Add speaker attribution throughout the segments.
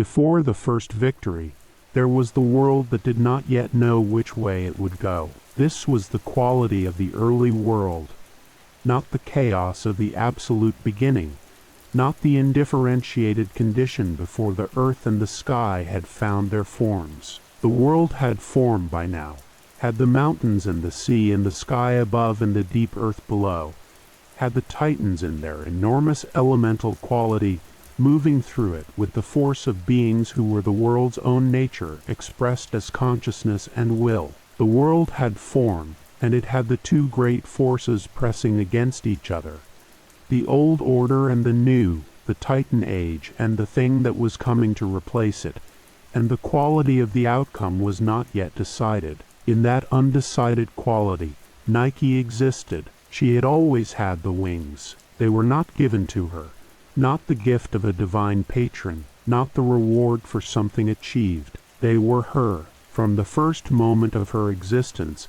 Speaker 1: Before the first victory, there was the world that did not yet know which way it would go. This was the quality of the early world, not the chaos of the absolute beginning, not the indifferentiated condition before the earth and the sky had found their forms. The world had form by now, had the mountains and the sea and the sky above and the deep earth below, had the Titans in their enormous elemental quality moving through it with the force of beings who were the world's own nature expressed as consciousness and will. The world had form, and it had the two great forces pressing against each other, the old order and the new, the Titan age and the thing that was coming to replace it, and the quality of the outcome was not yet decided. In that undecided quality, Nike existed. She had always had the wings. They were not given to her, not the gift of a divine patron, not the reward for something achieved. They were her, from the first moment of her existence,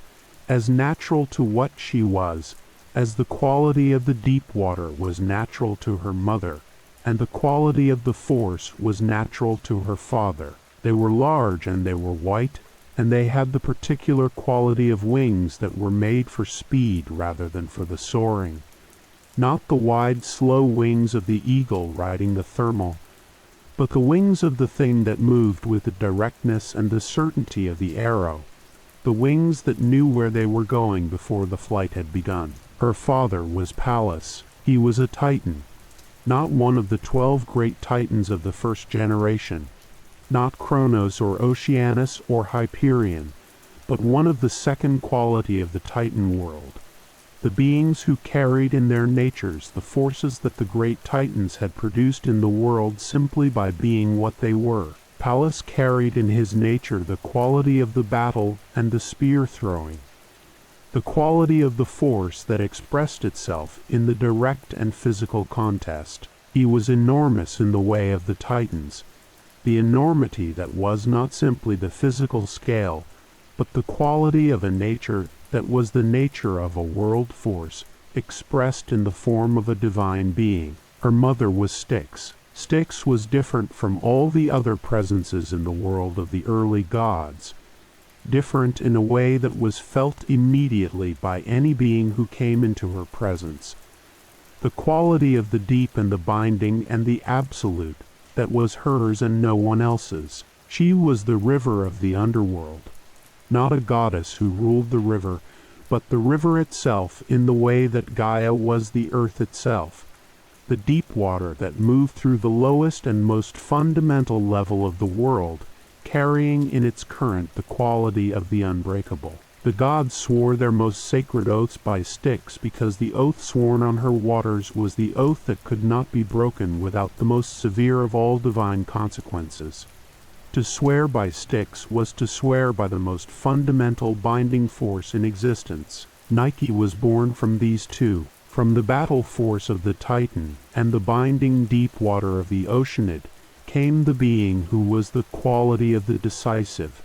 Speaker 1: as natural to what she was, as the quality of the deep water was natural to her mother, and the quality of the force was natural to her father. They were large and they were white, and they had the particular quality of wings that were made for speed rather than for the soaring. Not the wide, slow wings of the eagle riding the thermal, but the wings of the thing that moved with the directness and the certainty of the arrow, the wings that knew where they were going before the flight had begun. Her father was Pallas. He was a Titan, not one of the 12 great Titans of the first generation, not Kronos or Oceanus or Hyperion, but one of the second quality of the Titan world, the beings who carried in their natures the forces that the great Titans had produced in the world simply by being what they were. Pallas carried in his nature the quality of the battle and the spear throwing, the quality of the force that expressed itself in the direct and physical contest. He was enormous in the way of the Titans, the enormity that was not simply the physical scale, but the quality of a nature that was the nature of a world force, expressed in the form of a divine being. Her mother was Styx. Styx was different from all the other presences in the world of the early gods, different in a way that was felt immediately by any being who came into her presence. The quality of the deep and the binding and the absolute that was hers and no one else's. She was the river of the underworld, not a goddess who ruled the river, but the river itself in the way that Gaia was the earth itself, the deep water that moved through the lowest and most fundamental level of the world, carrying in its current the quality of the unbreakable. The gods swore their most sacred oaths by Styx because the oath sworn on her waters was the oath that could not be broken without the most severe of all divine consequences. To swear by Styx was to swear by the most fundamental binding force in existence. Nike was born from these two, from the battle force of the Titan and the binding deep water of the Oceanid, came the being who was the quality of the decisive,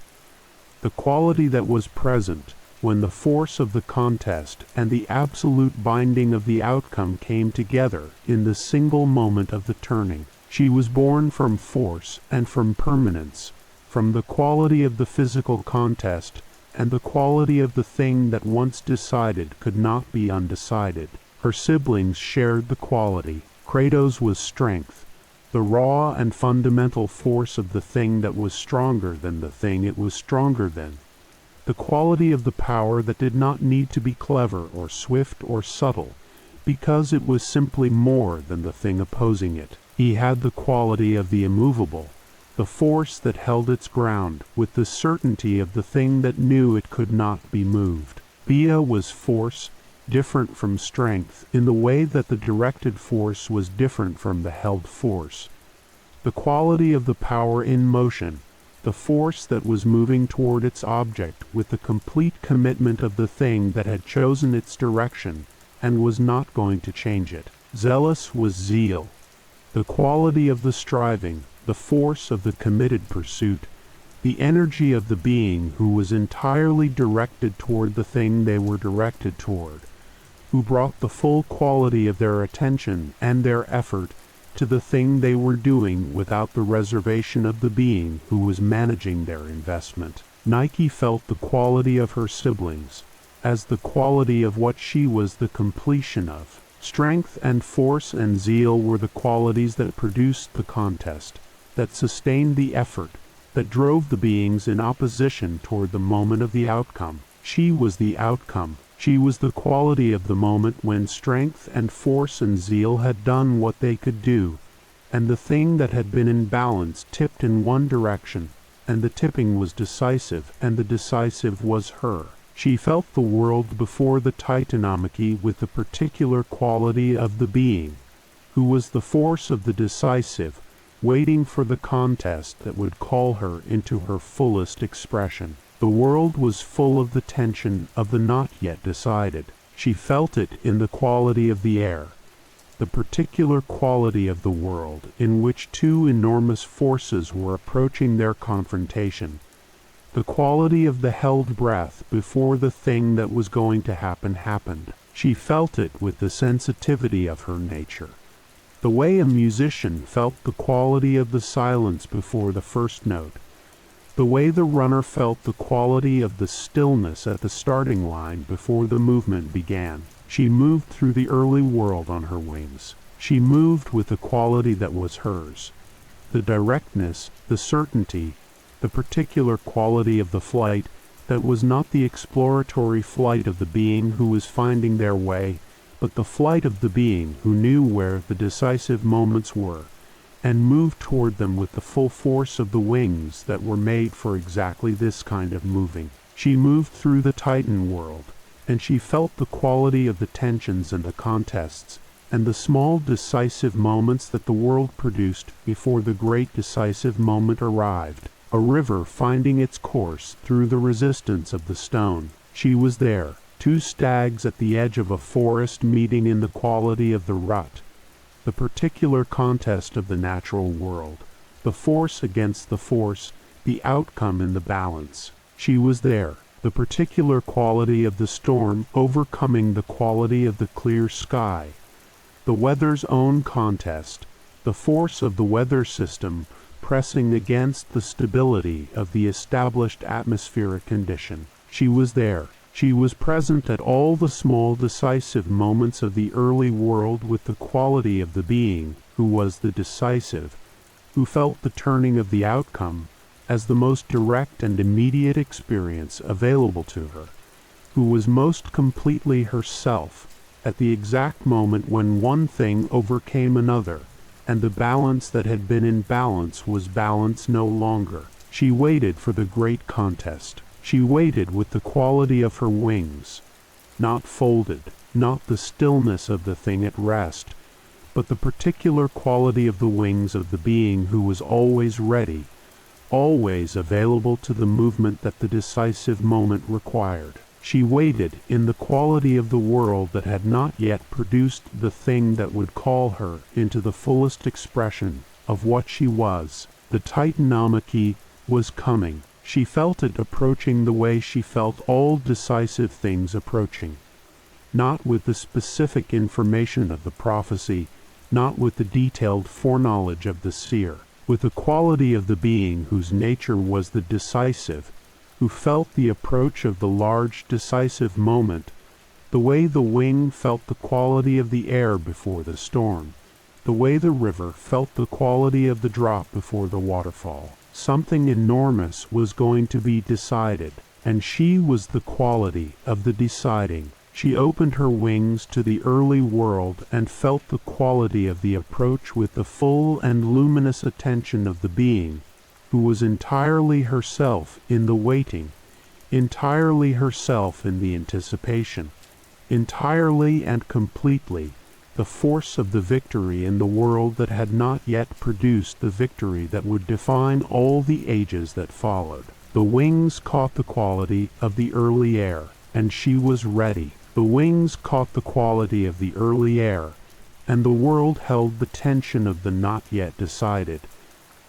Speaker 1: the quality that was present when the force of the contest and the absolute binding of the outcome came together in the single moment of the turning. She was born from force and from permanence, from the quality of the physical contest and the quality of the thing that once decided could not be undecided. Her siblings shared the quality. Kratos was strength, the raw and fundamental force of the thing that was stronger than the thing it was stronger than, the quality of the power that did not need to be clever or swift or subtle, because it was simply more than the thing opposing it. He had the quality of the immovable, the force that held its ground with the certainty of the thing that knew it could not be moved. Bia was force, different from strength in the way that the directed force was different from the held force. The quality of the power in motion, the force that was moving toward its object with the complete commitment of the thing that had chosen its direction and was not going to change it. Zealous was zeal, the quality of the striving, the force of the committed pursuit, the energy of the being who was entirely directed toward the thing they were directed toward, who brought the full quality of their attention and their effort to the thing they were doing without the reservation of the being who was managing their investment. Nike felt the quality of her siblings as the quality of what she was the completion of. Strength and force and zeal were the qualities that produced the contest, that sustained the effort, that drove the beings in opposition toward the moment of the outcome. She was the outcome. She was the quality of the moment when strength and force and zeal had done what they could do, and the thing that had been in balance tipped in one direction, and the tipping was decisive, and the decisive was her. She felt the world before the Titanomachy with the particular quality of the being, who was the force of the decisive, waiting for the contest that would call her into her fullest expression. The world was full of the tension of the not yet decided. She felt it in the quality of the air, the particular quality of the world in which two enormous forces were approaching their confrontation, the quality of the held breath before the thing that was going to happen happened. She felt it with the sensitivity of her nature, the way a musician felt the quality of the silence before the first note, the way the runner felt the quality of the stillness at the starting line before the movement began. She moved through the early world on her wings. She moved with the quality that was hers, the directness, the certainty, the particular quality of the flight that was not the exploratory flight of the being who was finding their way, but the flight of the being who knew where the decisive moments were, and moved toward them with the full force of the wings that were made for exactly this kind of moving. She moved through the Titan world, and she felt the quality of the tensions and the contests, and the small decisive moments that the world produced before the great decisive moment arrived. A river finding its course through the resistance of the stone. She was there, two stags at the edge of a forest meeting in the quality of the rut, the particular contest of the natural world, the force against the force, the outcome in the balance. She was there, the particular quality of the storm overcoming the quality of the clear sky, the weather's own contest, the force of the weather system pressing against the stability of the established atmospheric condition. She was there. She was present at all the small decisive moments of the early world with the quality of the being who was the decisive, who felt the turning of the outcome as the most direct and immediate experience available to her, who was most completely herself at the exact moment when one thing overcame another, and the balance that had been in balance was balance no longer. She waited for the great contest. She waited with the quality of her wings, not folded, not the stillness of the thing at rest, but the particular quality of the wings of the being who was always ready, always available to the movement that the decisive moment required. She waited in the quality of the world that had not yet produced the thing that would call her into the fullest expression of what she was. The Titanomachy was coming. She felt it approaching the way she felt all decisive things approaching, not with the specific information of the prophecy, not with the detailed foreknowledge of the seer, with the quality of the being whose nature was the decisive, who felt the approach of the large decisive moment, the way the wing felt the quality of the air before the storm, the way the river felt the quality of the drop before the waterfall. Something enormous was going to be decided, and she was the quality of the deciding. She opened her wings to the early world and felt the quality of the approach with the full and luminous attention of the being who was entirely herself in the waiting, entirely herself in the anticipation, entirely and completely the force of the victory in the world that had not yet produced the victory that would define all the ages that followed. The wings caught the quality of the early air, and she was ready. The wings caught the quality of the early air, and the world held the tension of the not yet decided,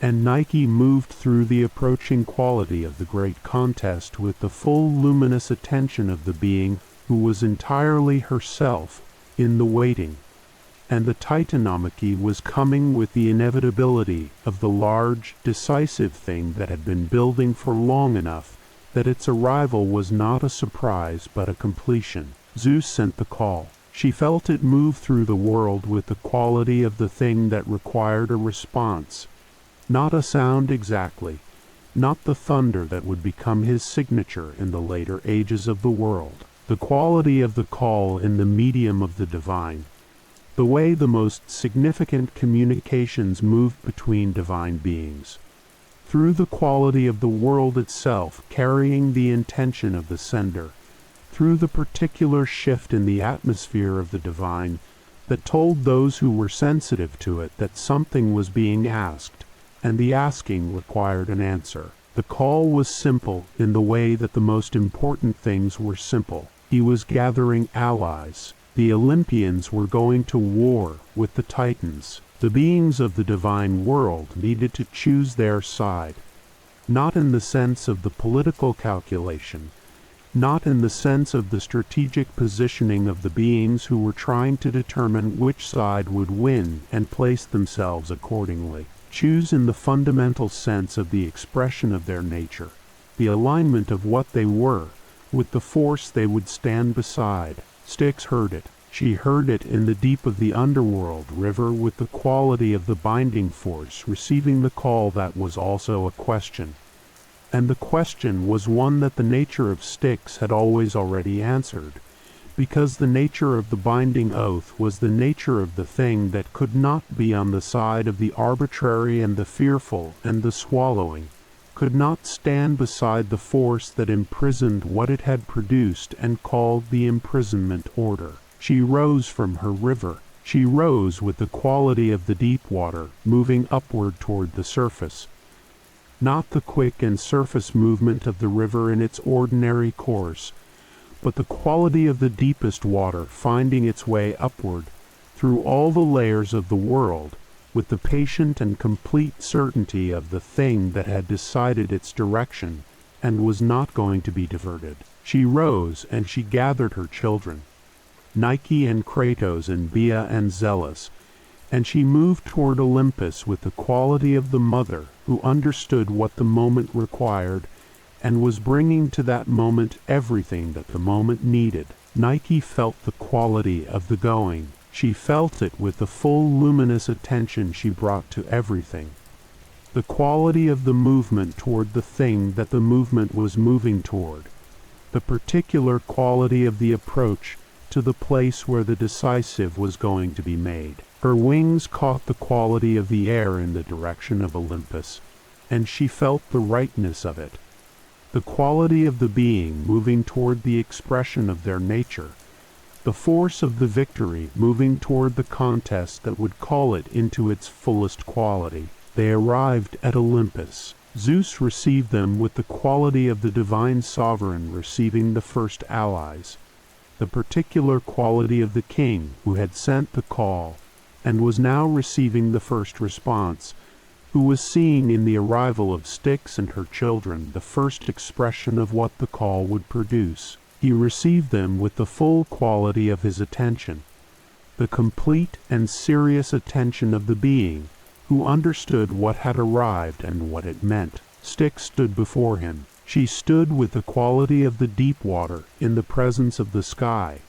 Speaker 1: and Nike moved through the approaching quality of the great contest with the full luminous attention of the being who was entirely herself in the waiting, and the Titanomachy was coming with the inevitability of the large, decisive thing that had been building for long enough that its arrival was not a surprise but a completion. Zeus sent the call. She felt it move through the world with the quality of the thing that required a response. Not a sound exactly, not the thunder that would become his signature in the later ages of the world. The quality of the call in the medium of the divine. The way the most significant communications moved between divine beings. Through the quality of the world itself carrying the intention of the sender. Through the particular shift in the atmosphere of the divine that told those who were sensitive to it that something was being asked, and the asking required an answer. The call was simple in the way that the most important things were simple. He was gathering allies. The Olympians were going to war with the Titans. The beings of the divine world needed to choose their side, not in the sense of the political calculation, not in the sense of the strategic positioning of the beings who were trying to determine which side would win and place themselves accordingly. Choose in the fundamental sense of the expression of their nature, the alignment of what they were, with the force they would stand beside. Styx heard it. She heard it in the deep of the underworld river with the quality of the binding force receiving the call that was also a question. And the question was one that the nature of Styx had always already answered, because the nature of the binding oath was the nature of the thing that could not be on the side of the arbitrary and the fearful and the swallowing, could not stand beside the force that imprisoned what it had produced and called the imprisonment order. She rose from her river. She rose with the quality of the deep water, moving upward toward the surface. Not the quick and surface movement of the river in its ordinary course, but the quality of the deepest water finding its way upward, through all the layers of the world, with the patient and complete certainty of the thing that had decided its direction, and was not going to be diverted. She rose, and she gathered her children, Nike and Kratos and Bia and Zealous, and she moved toward Olympus with the quality of the mother who understood what the moment required and was bringing to that moment everything that the moment needed. Nike felt the quality of the going. She felt it with the full luminous attention she brought to everything. The quality of the movement toward the thing that the movement was moving toward. The particular quality of the approach to the place where the decisive was going to be made. Her wings caught the quality of the air in the direction of Olympus, and she felt the rightness of it. The quality of the being moving toward the expression of their nature, the force of the victory moving toward the contest that would call it into its fullest quality. They arrived at Olympus. Zeus received them with the quality of the divine sovereign receiving the first allies, the particular quality of the king who had sent the call and was now receiving the first response, who was seeing in the arrival of Styx and her children the first expression of what the call would produce. He received them with the full quality of his attention, the complete and serious attention of the being who understood what had arrived and what it meant. Styx stood before him. She stood with the quality of the deep water in the presence of the sky,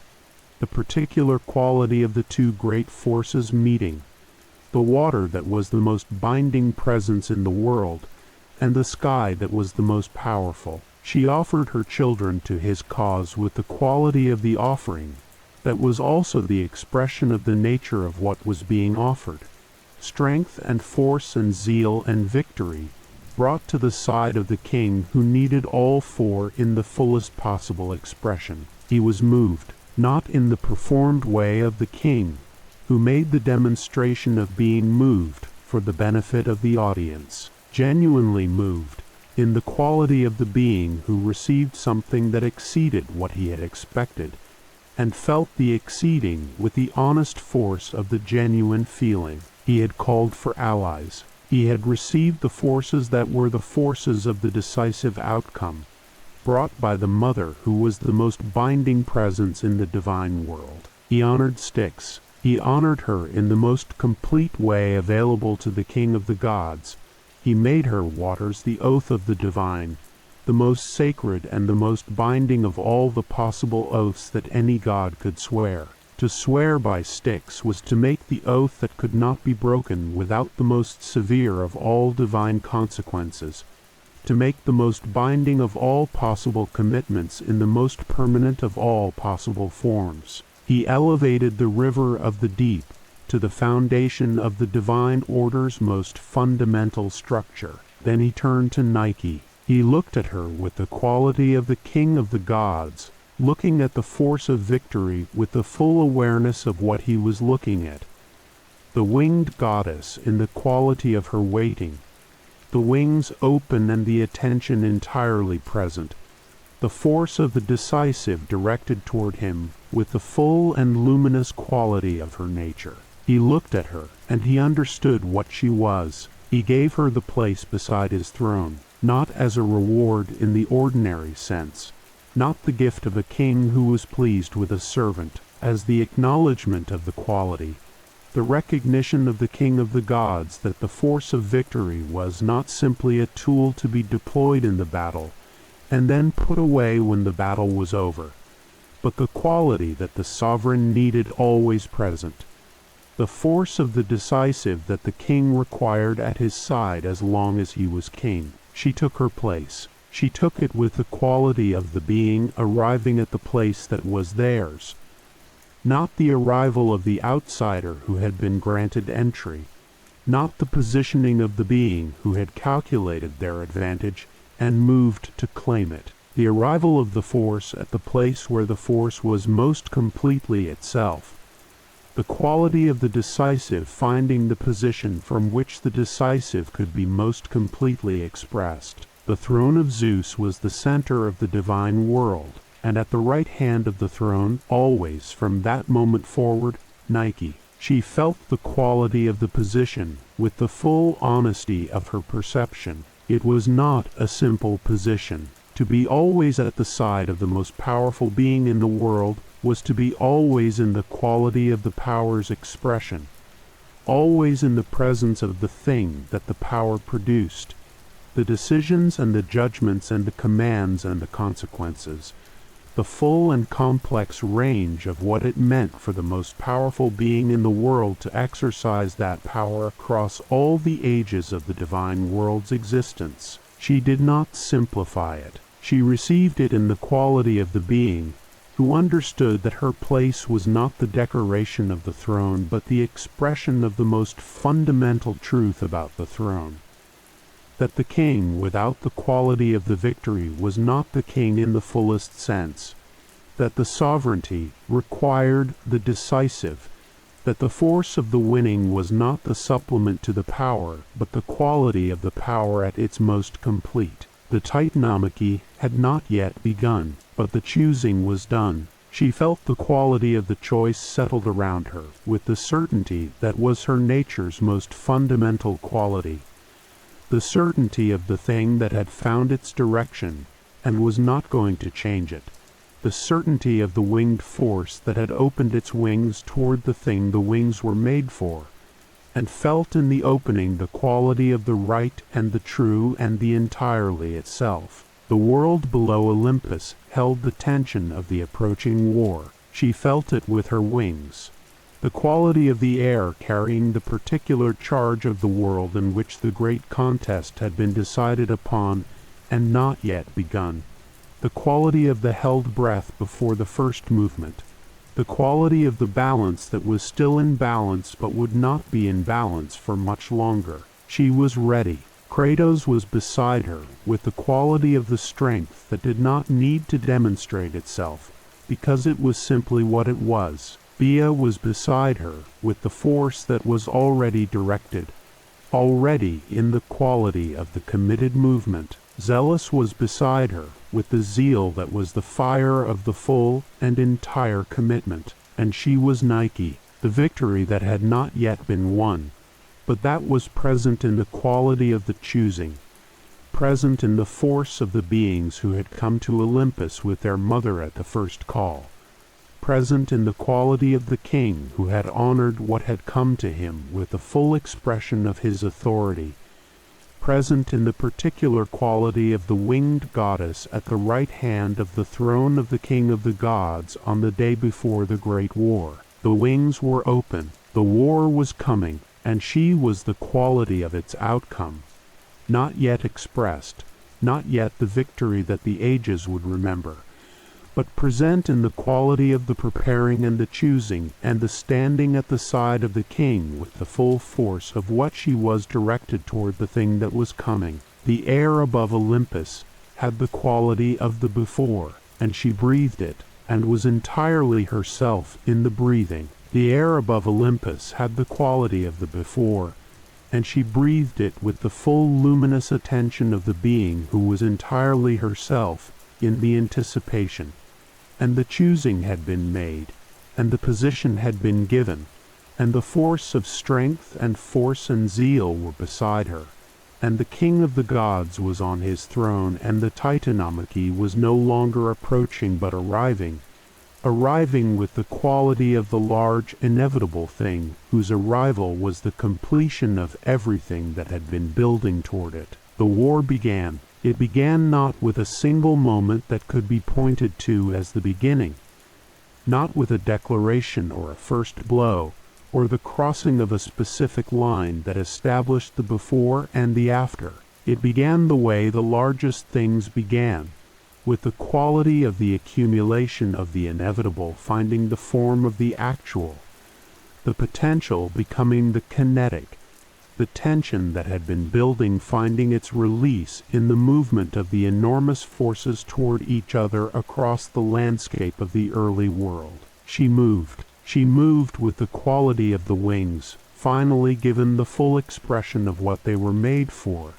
Speaker 1: the particular quality of the two great forces meeting, the water that was the most binding presence in the world, and the sky that was the most powerful. She offered her children to his cause with the quality of the offering that was also the expression of the nature of what was being offered. Strength and force and zeal and victory brought to the side of the king who needed all four in the fullest possible expression. He was moved, not in the performed way of the king, who made the demonstration of being moved for the benefit of the audience, genuinely moved, in the quality of the being who received something that exceeded what he had expected, and felt the exceeding with the honest force of the genuine feeling. He had called for allies. He had received the forces that were the forces of the decisive outcome, brought by the mother who was the most binding presence in the divine world. He honored Styx. He honored her in the most complete way available to the king of the gods. He made her waters the oath of the divine, the most sacred and the most binding of all the possible oaths that any god could swear. To swear by Styx was to make the oath that could not be broken without the most severe of all divine consequences, to make the most binding of all possible commitments in the most permanent of all possible forms. He elevated the river of the deep to the foundation of the divine order's most fundamental structure. Then he turned to Nike. He looked at her with the quality of the king of the gods, looking at the force of victory with the full awareness of what he was looking at. The winged goddess in the quality of her waiting, the wings open and the attention entirely present, the force of the decisive directed toward him with the full and luminous quality of her nature. He looked at her, and he understood what she was. He gave her the place beside his throne, not as a reward in the ordinary sense, not the gift of a king who was pleased with a servant, as the acknowledgement of the quality, the recognition of the king of the gods that the force of victory was not simply a tool to be deployed in the battle, and then put away when the battle was over, but the quality that the sovereign needed always present, the force of the decisive that the king required at his side as long as he was king. She took her place. She took it with the quality of the being arriving at the place that was theirs, not the arrival of the outsider who had been granted entry, not the positioning of the being who had calculated their advantage and moved to claim it. The arrival of the force at the place where the force was most completely itself. The quality of the decisive finding the position from which the decisive could be most completely expressed. The throne of Zeus was the center of the divine world, and at the right hand of the throne, always from that moment forward, Nike. She felt the quality of the position with the full honesty of her perception. It was not a simple position. To be always at the side of the most powerful being in the world was to be always in the quality of the power's expression, always in the presence of the thing that the power produced, the decisions and the judgments and the commands and the consequences, the full and complex range of what it meant for the most powerful being in the world to exercise that power across all the ages of the divine world's existence. She did not simplify it. She received it in the quality of the being who understood that her place was not the decoration of the throne, but the expression of the most fundamental truth about the throne. That the king without the quality of the victory was not the king in the fullest sense. That the sovereignty required the decisive. That the force of the winning was not the supplement to the power, but the quality of the power at its most complete. The Titanomachy had not yet begun, but the choosing was done. She felt the quality of the choice settled around her, with the certainty that was her nature's most fundamental quality. The certainty of the thing that had found its direction, and was not going to change it. The certainty of the winged force that had opened its wings toward the thing the wings were made for, and felt in the opening the quality of the right and the true and the entirely itself. The world below Olympus held the tension of the approaching war. She felt it with her wings. The quality of the air carrying the particular charge of the world in which the great contest had been decided upon and not yet begun. The quality of the held breath before the first movement. The quality of the balance that was still in balance but would not be in balance for much longer. She was ready. Kratos was beside her with the quality of the strength that did not need to demonstrate itself, because it was simply what it was. Bia was beside her with the force that was already directed, already in the quality of the committed movement. Zealous was beside her with the zeal that was the fire of the full and entire commitment. And she was Nike, the victory that had not yet been won, but that was present in the quality of the choosing, present in the force of the beings who had come to Olympus with their mother at the first call, present in the quality of the king who had honored what had come to him with the full expression of his authority, present in the particular quality of the winged goddess at the right hand of the throne of the king of the gods on the day before the great war. The wings were open, the war was coming, and she was the quality of its outcome, not yet expressed, not yet the victory that the ages would remember, but present in the quality of the preparing and the choosing and the standing at the side of the king with the full force of what she was directed toward the thing that was coming. The air above Olympus had the quality of the before, and she breathed it, and was entirely herself in the breathing. The air above Olympus had the quality of the before, and she breathed it with the full luminous attention of the being who was entirely herself in the anticipation. And the choosing had been made, and the position had been given, and the force of strength and force and zeal were beside her, and the king of the gods was on his throne, and the Titanomachy was no longer approaching but arriving with the quality of the large inevitable thing, whose arrival was the completion of everything that had been building toward it. The war began. It began not with a single moment that could be pointed to as the beginning, not with a declaration or a first blow, or the crossing of a specific line that established the before and the after. It began the way the largest things began, with the quality of the accumulation of the inevitable finding the form of the actual, the potential becoming the kinetic, the tension that had been building finding its release in the movement of the enormous forces toward each other across the landscape of the early world. She moved with the quality of the wings, finally given the full expression of what they were made for,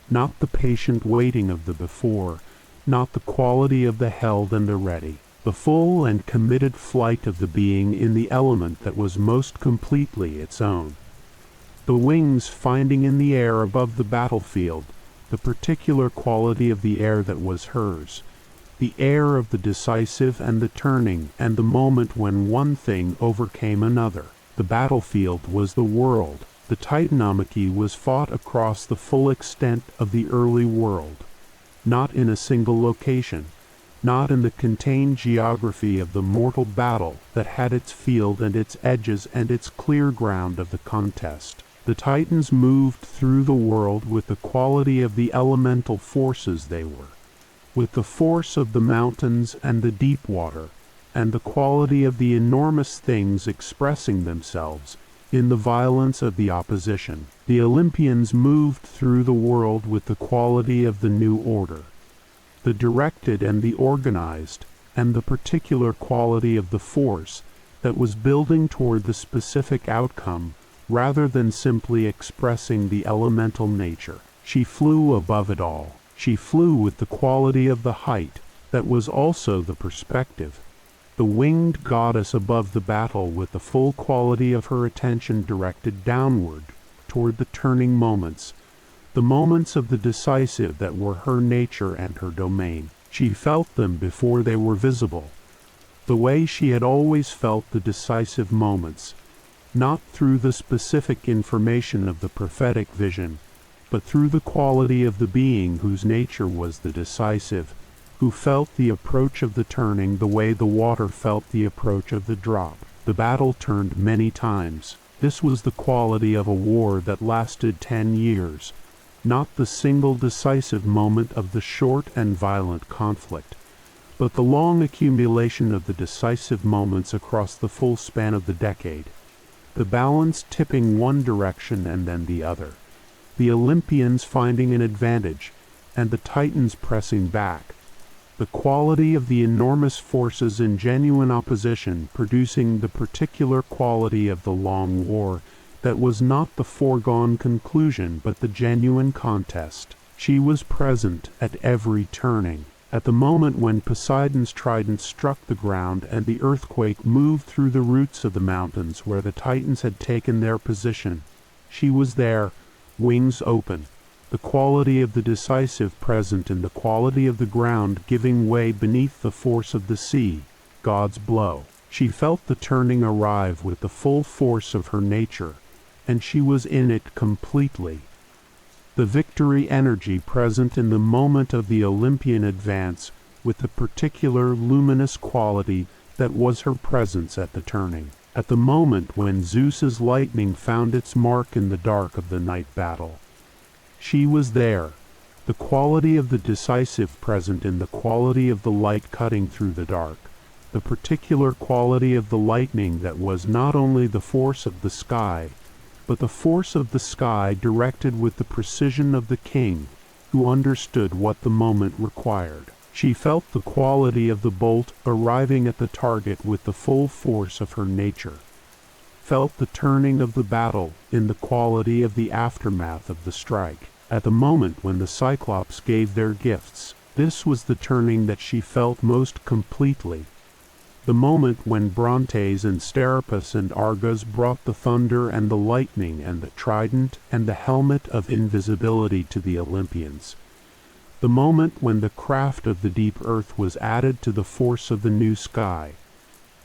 Speaker 1: not the patient waiting of the before, not the quality of the held and the ready, the full and committed flight of the being in the element that was most completely its own. The wings finding in the air above the battlefield the particular quality of the air that was hers, the air of the decisive and the turning and the moment when one thing overcame another. The battlefield was the world. The Titanomachy was fought across the full extent of the early world, not in a single location, not in the contained geography of the mortal battle that had its field and its edges and its clear ground of the contest. The Titans moved through the world with the quality of the elemental forces they were, with the force of the mountains and the deep water, and the quality of the enormous things expressing themselves in the violence of the opposition. The Olympians moved through the world with the quality of the new order, the directed and the organized, and the particular quality of the force that was building toward the specific outcome rather than simply expressing the elemental nature. She flew above it all. She flew with the quality of the height that was also the perspective, the winged goddess above the battle with the full quality of her attention directed downward toward the turning moments, the moments of the decisive that were her nature and her domain. She felt them before they were visible, the way she had always felt the decisive moments, not through the specific information of the prophetic vision, but through the quality of the being whose nature was the decisive, who felt the approach of the turning the way the water felt the approach of the drop. The battle turned many times. This was the quality of a war that lasted 10 years, not the single decisive moment of the short and violent conflict, but the long accumulation of the decisive moments across the full span of the decade, the balance tipping one direction and then the other, the Olympians finding an advantage, and the Titans pressing back, the quality of the enormous forces in genuine opposition producing the particular quality of the long war that was not the foregone conclusion but the genuine contest. She was present at every turning. At the moment when Poseidon's trident struck the ground and the earthquake moved through the roots of the mountains where the Titans had taken their position, she was there, wings open, the quality of the decisive present in the quality of the ground giving way beneath the force of the sea, God's blow. She felt the turning arrive with the full force of her nature, and she was in it completely. The victory energy present in the moment of the Olympian advance with the particular luminous quality that was her presence at the turning. At the moment when Zeus's lightning found its mark in the dark of the night battle. She was there, the quality of the decisive present in the quality of the light cutting through the dark, the particular quality of the lightning that was not only the force of the sky, but the force of the sky directed with the precision of the king, who understood what the moment required. She felt the quality of the bolt arriving at the target with the full force of her nature, felt the turning of the battle in the quality of the aftermath of the strike. At the moment when the Cyclops gave their gifts, this was the turning that she felt most completely. The moment when Brontes and Steropus and Argus brought the thunder and the lightning and the trident and the helmet of invisibility to the Olympians. The moment when the craft of the deep earth was added to the force of the new sky.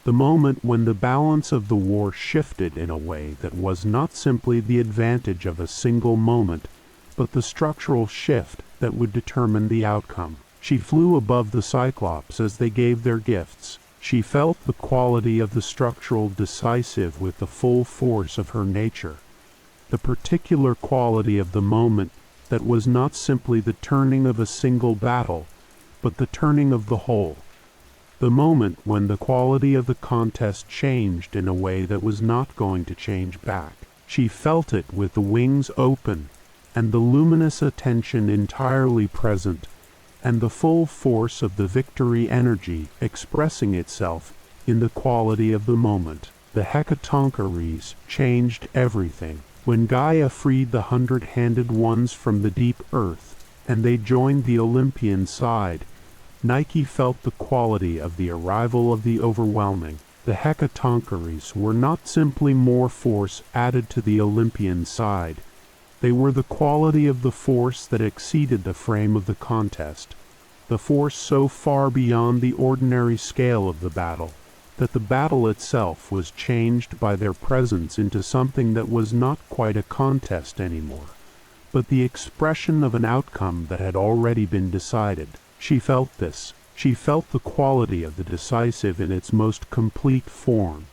Speaker 1: The moment when the balance of the war shifted in a way that was not simply the advantage of a single moment, but the structural shift that would determine the outcome. She flew above the Cyclops as they gave their gifts. She felt the quality of the structural decisive with the full force of her nature, the particular quality of the moment that was not simply the turning of a single battle, but the turning of the whole. The moment when the quality of the contest changed in a way that was not going to change back. She felt it with the wings open, and the luminous attention entirely present, and the full force of the victory energy expressing itself in the quality of the moment. The hecatoncheires changed everything. When Gaia freed the 100-handed ones from the deep earth, and they joined the Olympian side, Nike felt the quality of the arrival of the overwhelming. The hecatoncheires were not simply more force added to the Olympian side. They were the quality of the force that exceeded the frame of the contest, the force so far beyond the ordinary scale of the battle, that the battle itself was changed by their presence into something that was not quite a contest anymore, but the expression of an outcome that had already been decided. She felt this. She felt the quality of the decisive in its most complete form.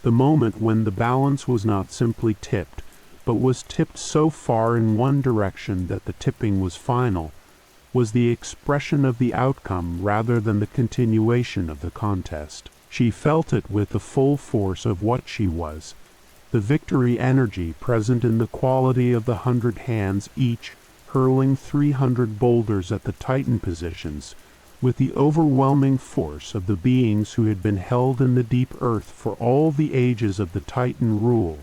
Speaker 1: The moment when the balance was not simply tipped, but was tipped so far in one direction that the tipping was final, was the expression of the outcome rather than the continuation of the contest. She felt it with the full force of what she was, the victory energy present in the quality of the 100 hands each, hurling 300 boulders at the Titan positions, with the overwhelming force of the beings who had been held in the deep earth for all the ages of the Titan rule,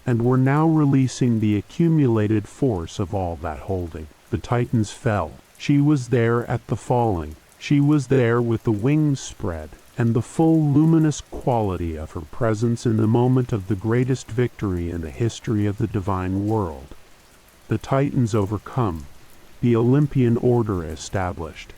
Speaker 1: and were now releasing the accumulated force of all that holding. The Titans fell. She was there at the falling. She was there with the wings spread, and the full luminous quality of her presence in the moment of the greatest victory in the history of the divine world. The Titans overcome, the Olympian order established,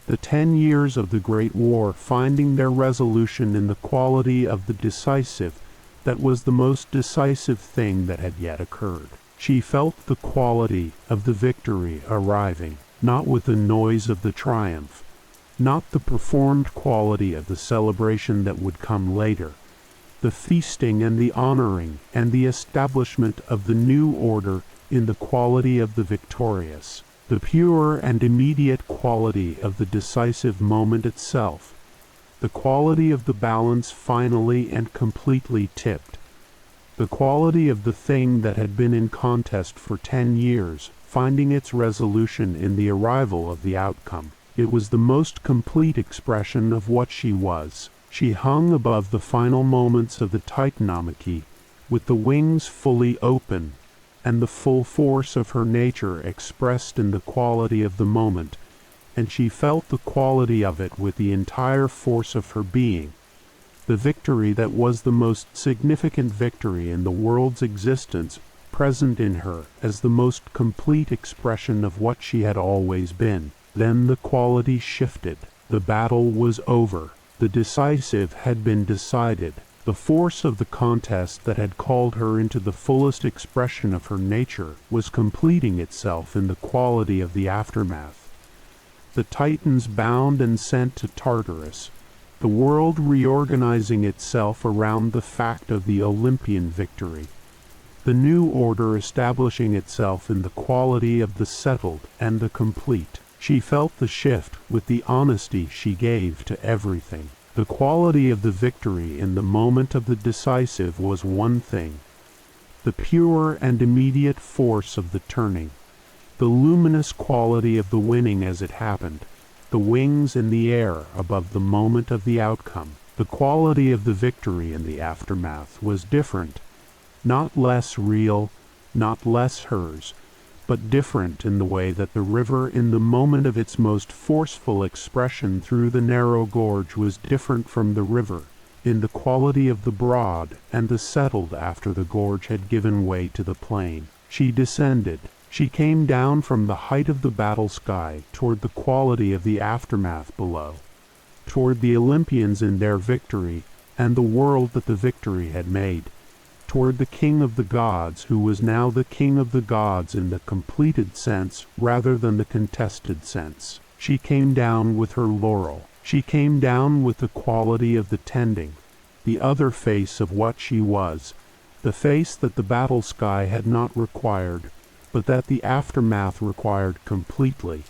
Speaker 1: the 10 years of the Great War finding their resolution in the quality of the decisive that was the most decisive thing that had yet occurred. She felt the quality of the victory arriving, not with the noise of the triumph, not the performed quality of the celebration that would come later, the feasting and the honoring and the establishment of the new order in the quality of the victorious, the pure and immediate quality of the decisive moment itself, the quality of the balance finally and completely tipped, the quality of the thing that had been in contest for 10 years, finding its resolution in the arrival of the outcome. It was the most complete expression of what she was. She hung above the final moments of the Titanomachy, with the wings fully open, and the full force of her nature expressed in the quality of the moment, and she felt the quality of it with the entire force of her being. The victory that was the most significant victory in the world's existence present in her as the most complete expression of what she had always been. Then the quality shifted. The battle was over. The decisive had been decided. The force of the contest that had called her into the fullest expression of her nature was completing itself in the quality of the aftermath. The Titans bound and sent to Tartarus, the world reorganizing itself around the fact of the Olympian victory, the new order establishing itself in the quality of the settled and the complete. She felt the shift with the honesty she gave to everything. The quality of the victory in the moment of the decisive was one thing. The pure and immediate force of the turning. The luminous quality of the winning as it happened. The wings in the air above the moment of the outcome. The quality of the victory in the aftermath was different. Not less real, not less hers, but different in the way that the river in the moment of its most forceful expression through the narrow gorge was different from the river in the quality of the broad and the settled after the gorge had given way to the plain. She descended. She came down from the height of the battle sky toward the quality of the aftermath below, toward the Olympians in their victory and the world that the victory had made, toward the king of the gods who was now the king of the gods in the completed sense rather than the contested sense. She came down with her laurel. She came down with the quality of the tending, the other face of what she was, the face that the battle sky had not required, but that the aftermath required completely,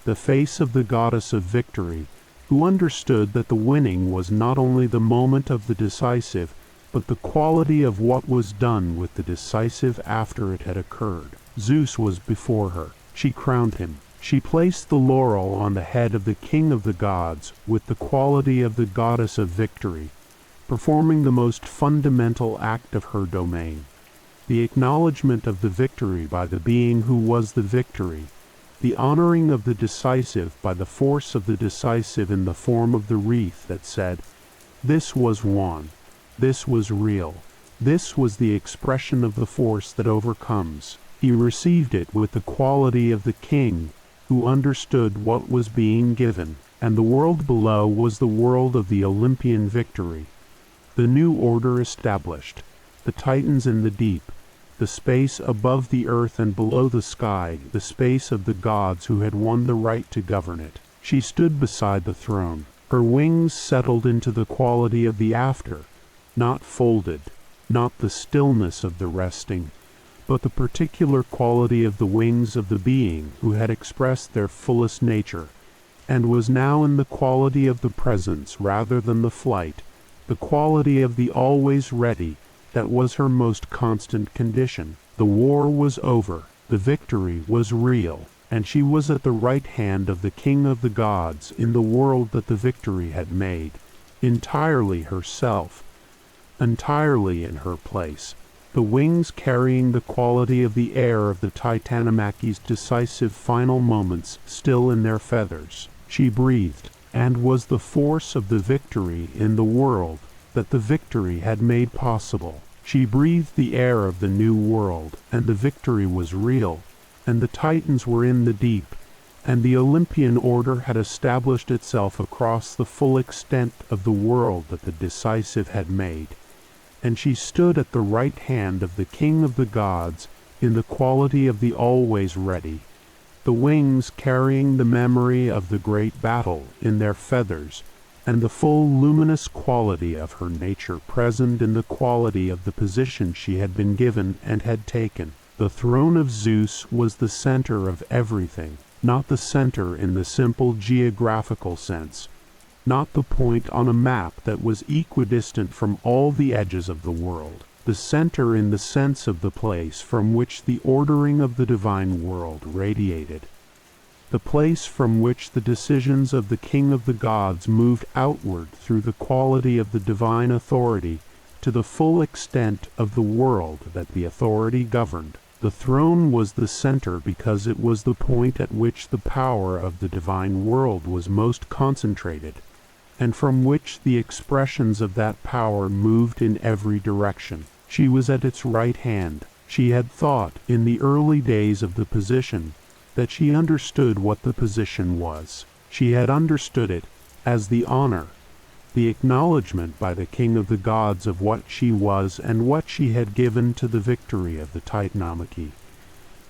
Speaker 1: the face of the goddess of victory, who understood that the winning was not only the moment of the decisive, but the quality of what was done with the decisive after it had occurred. Zeus was before her. She crowned him. She placed the laurel on the head of the king of the gods with the quality of the goddess of victory, performing the most fundamental act of her domain, the acknowledgement of the victory by the being who was the victory, the honoring of the decisive by the force of the decisive in the form of the wreath that said, "This was won. This was real. This was the expression of the force that overcomes." He received it with the quality of the king who understood what was being given, and the world below was the world of the Olympian victory, the new order established, the Titans in the deep, the space above the earth and below the sky, the space of the gods who had won the right to govern it. She stood beside the throne. Her wings settled into the quality of the after, not folded, not the stillness of the resting, but the particular quality of the wings of the being who had expressed their fullest nature, and was now in the quality of the presence rather than the flight, the quality of the always ready that was her most constant condition. The war was over, the victory was real, and she was at the right hand of the king of the gods in the world that the victory had made, entirely herself, entirely in her place, the wings carrying the quality of the air of the Titanomachy's decisive final moments still in their feathers. She breathed, and was the force of the victory in the world that the victory had made possible. She breathed the air of the new world, and the victory was real, and the Titans were in the deep, and the Olympian order had established itself across the full extent of the world that the decisive had made. And she stood at the right hand of the king of the gods in the quality of the always ready, the wings carrying the memory of the great battle in their feathers, and the full luminous quality of her nature present in the quality of the position she had been given and had taken. The throne of Zeus was the center of everything, not the center in the simple geographical sense, not the point on a map that was equidistant from all the edges of the world, the center in the sense of the place from which the ordering of the divine world radiated, the place from which the decisions of the king of the gods moved outward through the quality of the divine authority to the full extent of the world that the authority governed. The throne was the center because it was the point at which the power of the divine world was most concentrated, and from which the expressions of that power moved in every direction. She was at its right hand. She had thought, in the early days of the position, that she understood what the position was. She had understood it as the honor the acknowledgment by the king of the gods of what she was and what she had given to the victory of the Titanomachy,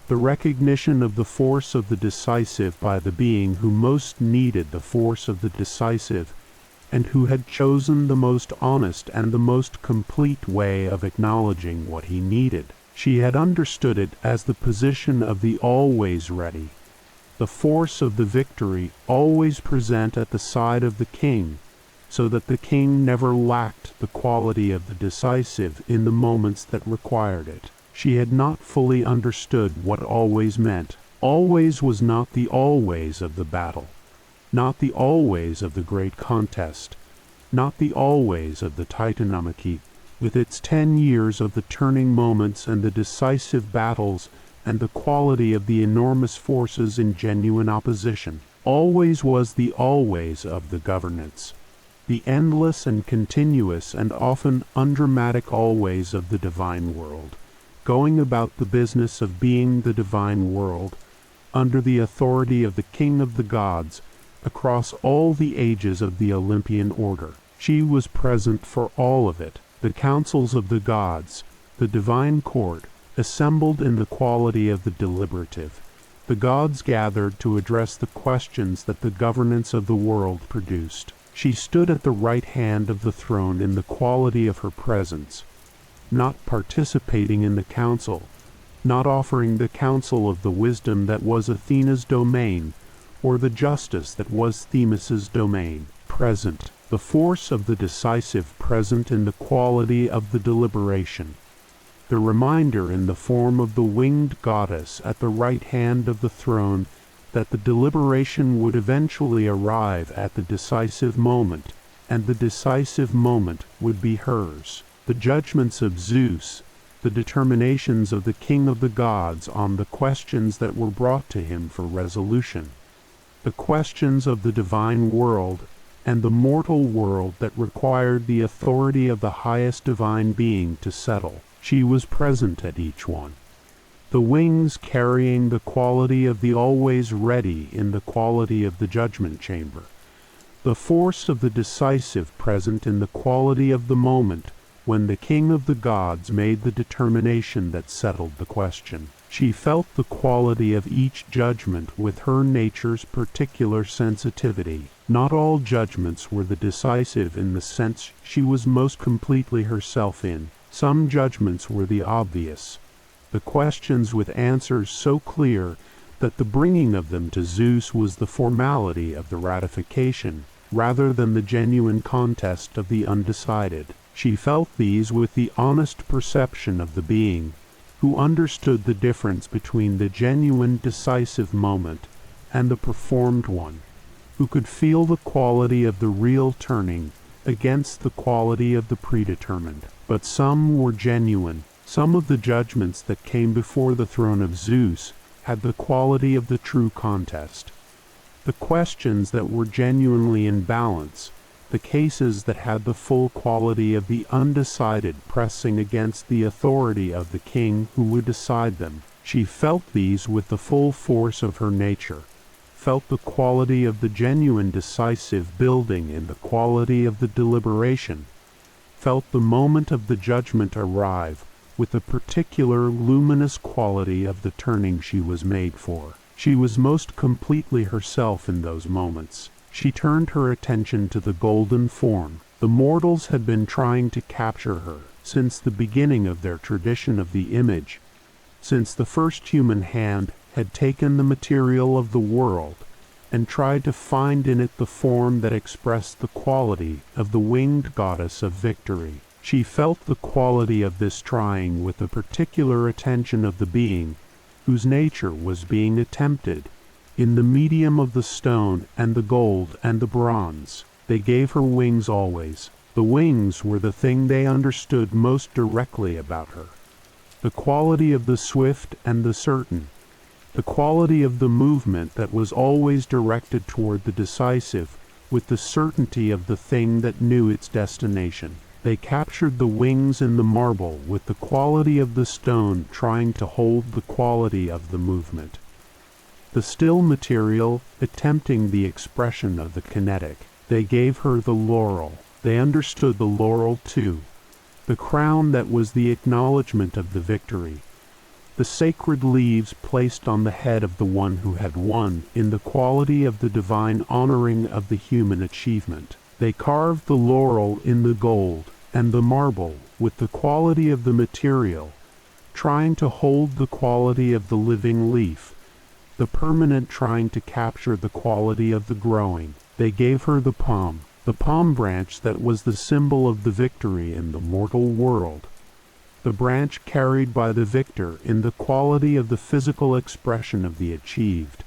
Speaker 1: the recognition of the force of the decisive by the being who most needed the force of the decisive, and who had chosen the most honest and the most complete way of acknowledging what he needed. She had understood it as the position of the always ready, the force of the victory always present at the side of the king, so that the king never lacked the quality of the decisive in the moments that required it. She had not fully understood what always meant. Always was not the always of the battle, not the always of the great contest, not the always of the Titanomachy, with its 10 years of the turning moments and the decisive battles and the quality of the enormous forces in genuine opposition. Always was the always of the governance, the endless and continuous and often undramatic always of the divine world, going about the business of being the divine world, under the authority of the king of the gods, across all the ages of the Olympian order. She was present for all of it, the councils of the gods, the divine court, assembled in the quality of the deliberative. The gods gathered to address the questions that the governance of the world produced. She stood at the right hand of the throne in the quality of her presence, not participating in the council, not offering the counsel of the wisdom that was Athena's domain, or the justice that was Themis's domain. Present, the force of the decisive present in the quality of the deliberation, the reminder in the form of the winged goddess at the right hand of the throne that the deliberation would eventually arrive at the decisive moment, and the decisive moment would be hers. The judgments of Zeus, the determinations of the king of the gods on the questions that were brought to him for resolution, the questions of the divine world and the mortal world that required the authority of the highest divine being to settle. She was present at each one. The wings carrying the quality of the always ready in the quality of the judgment chamber, the force of the decisive present in the quality of the moment when the king of the gods made the determination that settled the question. She felt the quality of each judgment with her nature's particular sensitivity. Not all judgments were the decisive in the sense she was most completely herself in. Some judgments were the obvious, the questions with answers so clear that the bringing of them to Zeus was the formality of the ratification, rather than the genuine contest of the undecided. She felt these with the honest perception of the being, who understood the difference between the genuine decisive moment and the performed one, who could feel the quality of the real turning against the quality of the predetermined. But some were genuine. Some of the judgments that came before the throne of Zeus had the quality of the true contest. The questions that were genuinely in balance, the cases that had the full quality of the undecided pressing against the authority of the king who would decide them. She felt these with the full force of her nature, felt the quality of the genuine decisive building in the quality of the deliberation, felt the moment of the judgment arrive with the particular luminous quality of the turning she was made for. She was most completely herself in those moments. She turned her attention to the golden form. The mortals had been trying to capture her since the beginning of their tradition of the image, since the first human hand had taken the material of the world and tried to find in it the form that expressed the quality of the winged goddess of victory. She felt the quality of this trying with the particular attention of the being whose nature was being attempted in the medium of the stone and the gold and the bronze. They gave her wings always. The wings were the thing they understood most directly about her. The quality of the swift and the certain, the quality of the movement that was always directed toward the decisive, with the certainty of the thing that knew its destination. They captured the wings in the marble with the quality of the stone trying to hold the quality of the movement. The still material attempting the expression of the kinetic. They gave her the laurel, They understood the laurel too, the crown that was the acknowledgement of the victory, the sacred leaves placed on the head of the one who had won in the quality of the divine honoring of the human achievement. They carved the laurel in the gold and the marble with the quality of the material, trying to hold the quality of the living leaf, the permanent trying to capture the quality of the growing. They gave her the palm branch that was the symbol of the victory in the mortal world, the branch carried by the victor in the quality of the physical expression of the achieved,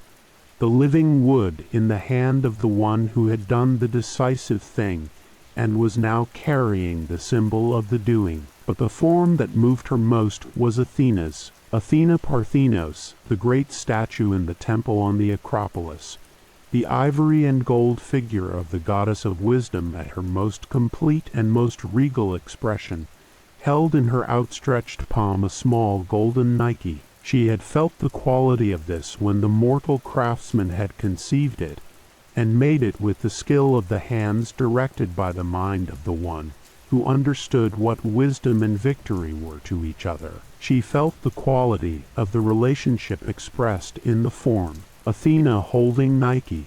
Speaker 1: the living wood in the hand of the one who had done the decisive thing and was now carrying the symbol of the doing. But the form that moved her most was Athena's. Athena Parthenos, the great statue in the temple on the Acropolis, the ivory and gold figure of the goddess of wisdom at her most complete and most regal expression, held in her outstretched palm a small golden Nike. She had felt the quality of this when the mortal craftsman had conceived it, and made it with the skill of the hands directed by the mind of the one who understood what wisdom and victory were to each other. She felt the quality of the relationship expressed in the form. Athena holding Nike,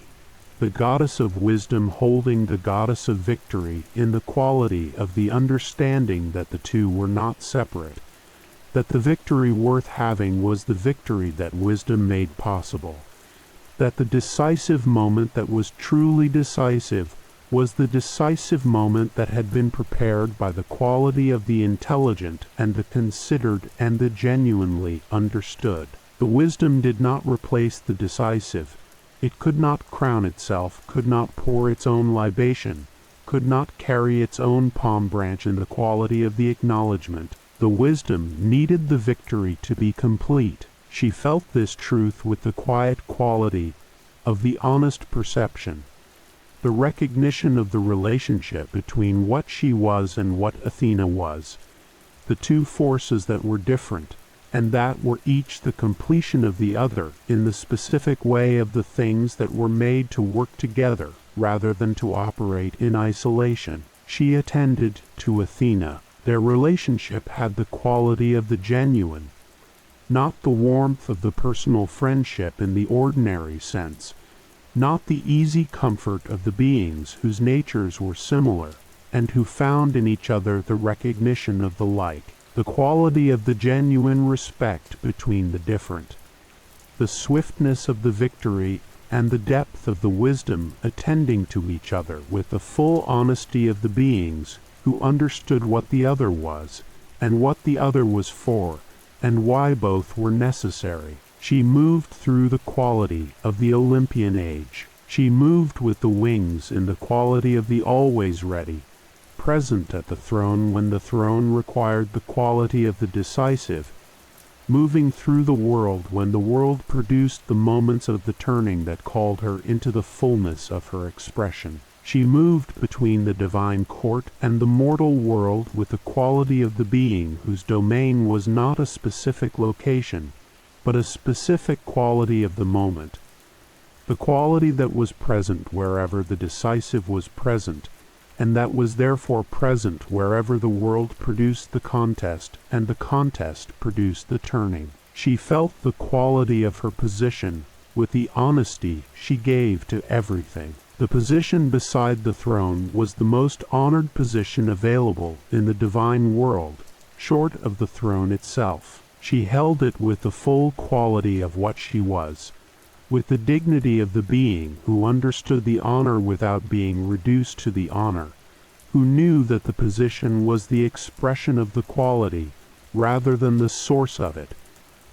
Speaker 1: the goddess of wisdom holding the goddess of victory in the quality of the understanding that the two were not separate, that the victory worth having was the victory that wisdom made possible, that the decisive moment that was truly decisive was the decisive moment that had been prepared by the quality of the intelligent and the considered and the genuinely understood. The wisdom did not replace the decisive. It could not crown itself, could not pour its own libation, could not carry its own palm branch in the quality of the acknowledgement. The wisdom needed the victory to be complete. She felt this truth with the quiet quality of the honest perception, the recognition of the relationship between what she was and what Athena was, the two forces that were different, and that were each the completion of the other in the specific way of the things that were made to work together rather than to operate in isolation. She attended to Athena. Their relationship had the quality of the genuine, not the warmth of the personal friendship in the ordinary sense, not the easy comfort of the beings whose natures were similar and who found in each other the recognition of the like, the quality of the genuine respect between the different, the swiftness of the victory and the depth of the wisdom attending to each other with the full honesty of the beings who understood what the other was, and what the other was for, and why both were necessary. She moved through the quality of the Olympian age. She moved with the wings in the quality of the always ready, present at the throne when the throne required the quality of the decisive, moving through the world when the world produced the moments of the turning that called her into the fullness of her expression. She moved between the divine court and the mortal world with the quality of the being whose domain was not a specific location, but a specific quality of the moment, the quality that was present wherever the decisive was present, and that was therefore present wherever the world produced the contest, and the contest produced the turning. She felt the quality of her position with the honesty she gave to everything. The position beside the throne was the most honored position available in the divine world, short of the throne itself. She held it with the full quality of what she was, with the dignity of the being who understood the honor without being reduced to the honor, who knew that the position was the expression of the quality rather than the source of it,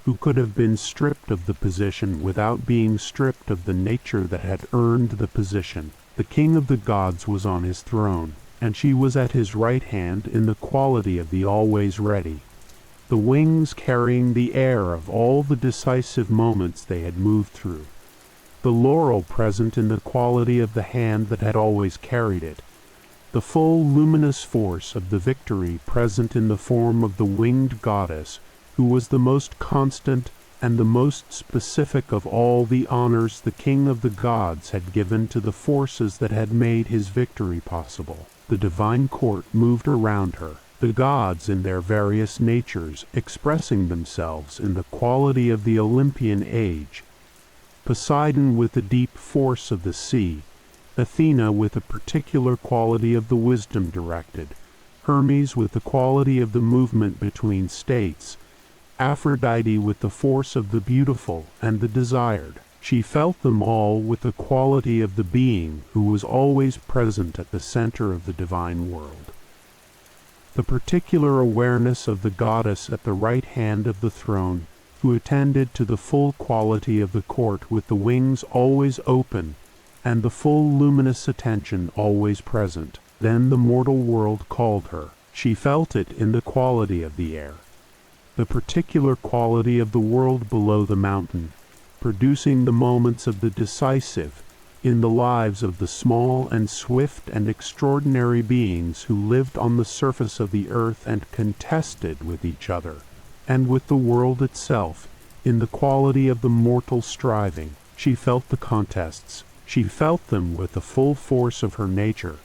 Speaker 1: who could have been stripped of the position without being stripped of the nature that had earned the position. The king of the gods was on his throne, and she was at his right hand in the quality of the always ready, the wings carrying the air of all the decisive moments they had moved through, the laurel present in the quality of the hand that had always carried it, the full luminous force of the victory present in the form of the winged goddess, who was the most constant and the most specific of all the honors the king of the gods had given to the forces that had made his victory possible. The divine court moved around her, the gods in their various natures expressing themselves in the quality of the Olympian age. Poseidon with the deep force of the sea, Athena with a particular quality of the wisdom directed, Hermes with the quality of the movement between states, Aphrodite with the force of the beautiful and the desired. She felt them all with the quality of the being who was always present at the center of the divine world. The particular awareness of the goddess at the right hand of the throne, who attended to the full quality of the court with the wings always open, and the full luminous attention always present. Then the mortal world called her. She felt it in the quality of the air, the particular quality of the world below the mountain, producing the moments of the decisive in the lives of the small and swift and extraordinary beings who lived on the surface of the earth and contested with each other, and with the world itself, in the quality of the mortal striving. She felt the contests. She felt them with the full force of her nature,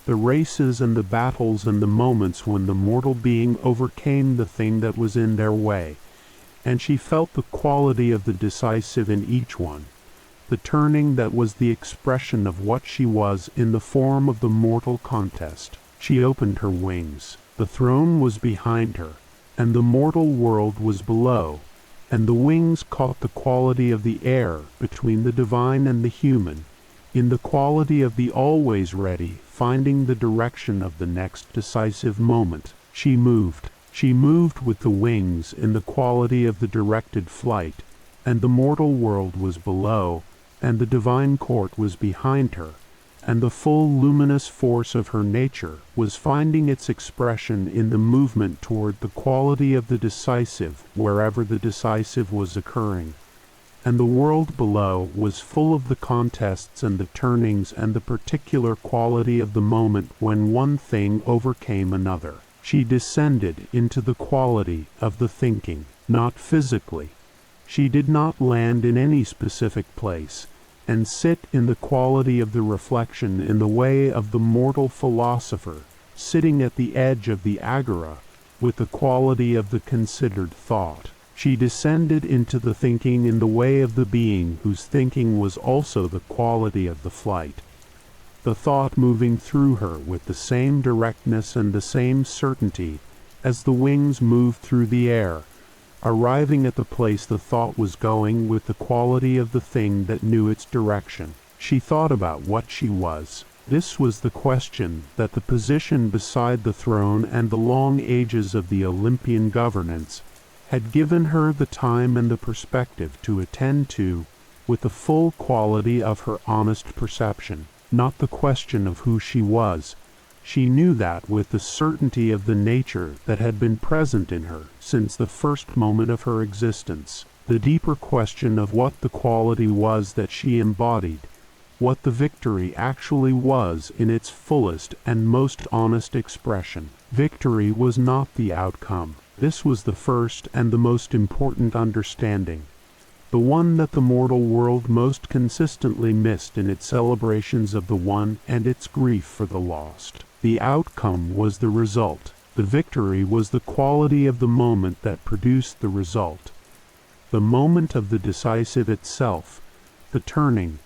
Speaker 1: the races and the battles and the moments when the mortal being overcame the thing that was in their way, and she felt the quality of the decisive in each one, the turning that was the expression of what she was in the form of the mortal contest. She opened her wings. The throne was behind her, and the mortal world was below, and the wings caught the quality of the air between the divine and the human, in the quality of the always ready, finding the direction of the next decisive moment. She moved. She moved with the wings in the quality of the directed flight, and the mortal world was below, and the divine court was behind her, and the full luminous force of her nature was finding its expression in the movement toward the quality of the decisive wherever the decisive was occurring. And the world below was full of the contests and the turnings and the particular quality of the moment when one thing overcame another. She descended into the quality of the thinking, not physically. She did not land in any specific place, and sit in the quality of the reflection in the way of the mortal philosopher, sitting at the edge of the agora, with the quality of the considered thought. She descended into the thinking in the way of the being whose thinking was also the quality of the flight, the thought moving through her with the same directness and the same certainty as the wings moved through the air, arriving at the place the thought was going with the quality of the thing that knew its direction. She thought about what she was. This was the question that the position beside the throne and the long ages of the Olympian governance had given her the time and the perspective to attend to with the full quality of her honest perception, not the question of who she was. She knew that with the certainty of the nature that had been present in her since the first moment of her existence. The deeper question of what the quality was that she embodied, what the victory actually was in its fullest and most honest expression. Victory was not the outcome. This was the first and the most important understanding, the one that the mortal world most consistently missed in its celebrations of the one and its grief for the lost. The outcome was the result. The victory was the quality of the moment that produced the result, the moment of the decisive itself, the turning,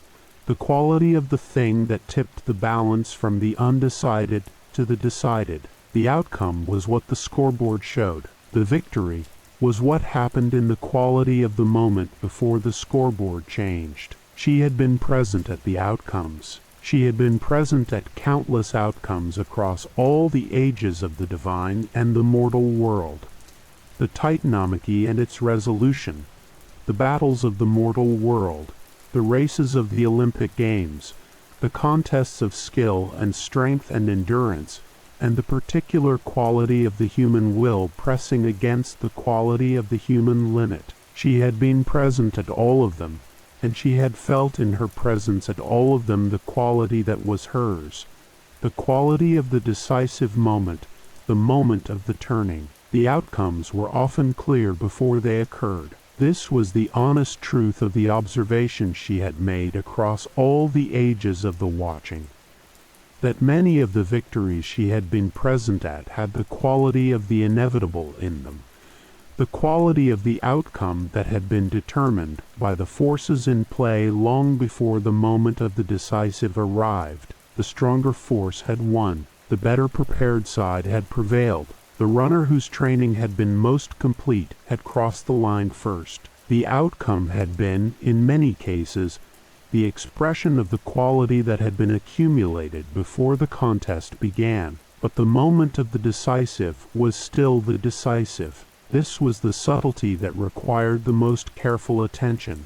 Speaker 1: the quality of the thing that tipped the balance from the undecided to the decided. The outcome was what the scoreboard showed. The victory was what happened in the quality of the moment before the scoreboard changed. She had been present at the outcomes. She had been present at countless outcomes across all the ages of the divine and the mortal world. The Titanomachy and its resolution, the battles of the mortal world, the races of the Olympic Games, the contests of skill and strength and endurance, and the particular quality of the human will pressing against the quality of the human limit. She had been present at all of them, and she had felt in her presence at all of them the quality that was hers, the quality of the decisive moment, the moment of the turning. The outcomes were often clear before they occurred. This was the honest truth of the observation she had made across all the ages of the watching. that many of the victories she had been present at had the quality of the inevitable in them, the quality of the outcome that had been determined by the forces in play long before the moment of the decisive arrived. The stronger force had won, the better prepared side had prevailed, the runner whose training had been most complete had crossed the line first. The outcome had been, in many cases, the expression of the quality that had been accumulated before the contest began, but the moment of the decisive was still the decisive. This was the subtlety that required the most careful attention,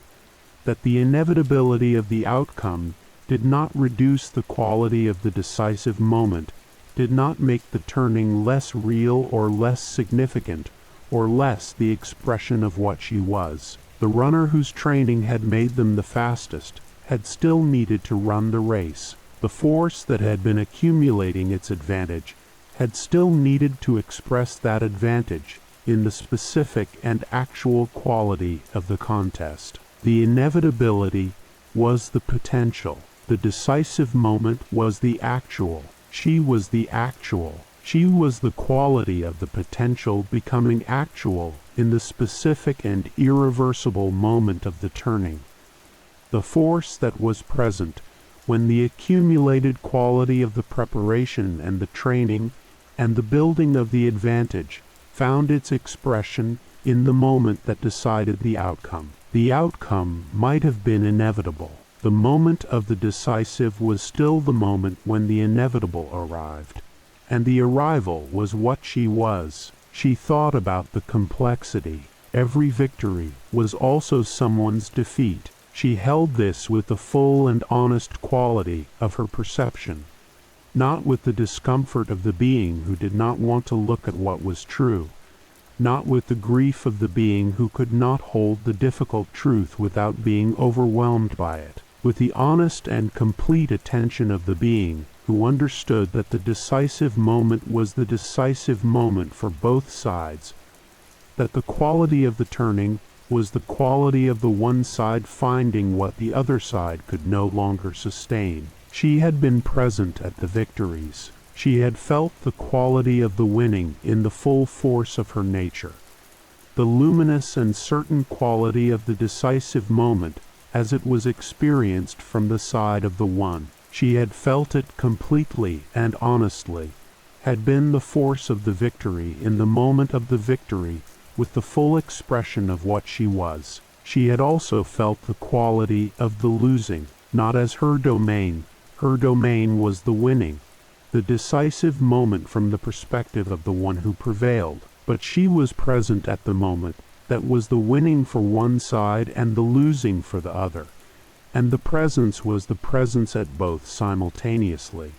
Speaker 1: that the inevitability of the outcome did not reduce the quality of the decisive moment, did not make the turning less real or less significant, or less the expression of what she was. The runner whose training had made them the fastest had still needed to run the race. The force that had been accumulating its advantage had still needed to express that advantage in the specific and actual quality of the contest. The inevitability was the potential. The decisive moment was the actual. She was the actual. She was the quality of the potential becoming actual in the specific and irreversible moment of the turning. The force that was present when the accumulated quality of the preparation and the training and the building of the advantage found its expression in the moment that decided the outcome. The outcome might have been inevitable. The moment of the decisive was still the moment when the inevitable arrived, and the arrival was what she was. She thought about the complexity. Every victory was also someone's defeat. She held this with the full and honest quality of her perception, not with the discomfort of the being who did not want to look at what was true, not with the grief of the being who could not hold the difficult truth without being overwhelmed by it, with the honest and complete attention of the being who understood that the decisive moment was the decisive moment for both sides, that the quality of the turning was the quality of the one side finding what the other side could no longer sustain. She had been present at the victories. She had felt the quality of the winning in the full force of her nature, the luminous and certain quality of the decisive moment as it was experienced from the side of the one. She had felt it completely and honestly, had been the force of the victory in the moment of the victory with the full expression of what she was. She had also felt the quality of the losing, not as her domain. Her domain was the winning, the decisive moment from the perspective of the one who prevailed. But she was present at the moment that was the winning for one side and the losing for the other, and the presence was the presence at both simultaneously.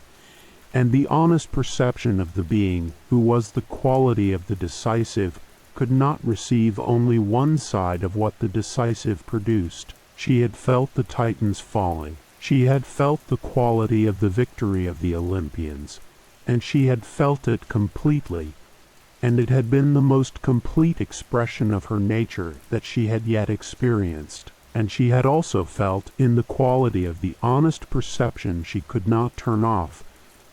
Speaker 1: And the honest perception of the being who was the quality of the decisive could not receive only one side of what the decisive produced. She had felt the Titans falling. She had felt the quality of the victory of the Olympians, and she had felt it completely, and it had been the most complete expression of her nature that she had yet experienced. And she had also felt, in the quality of the honest perception she could not turn off,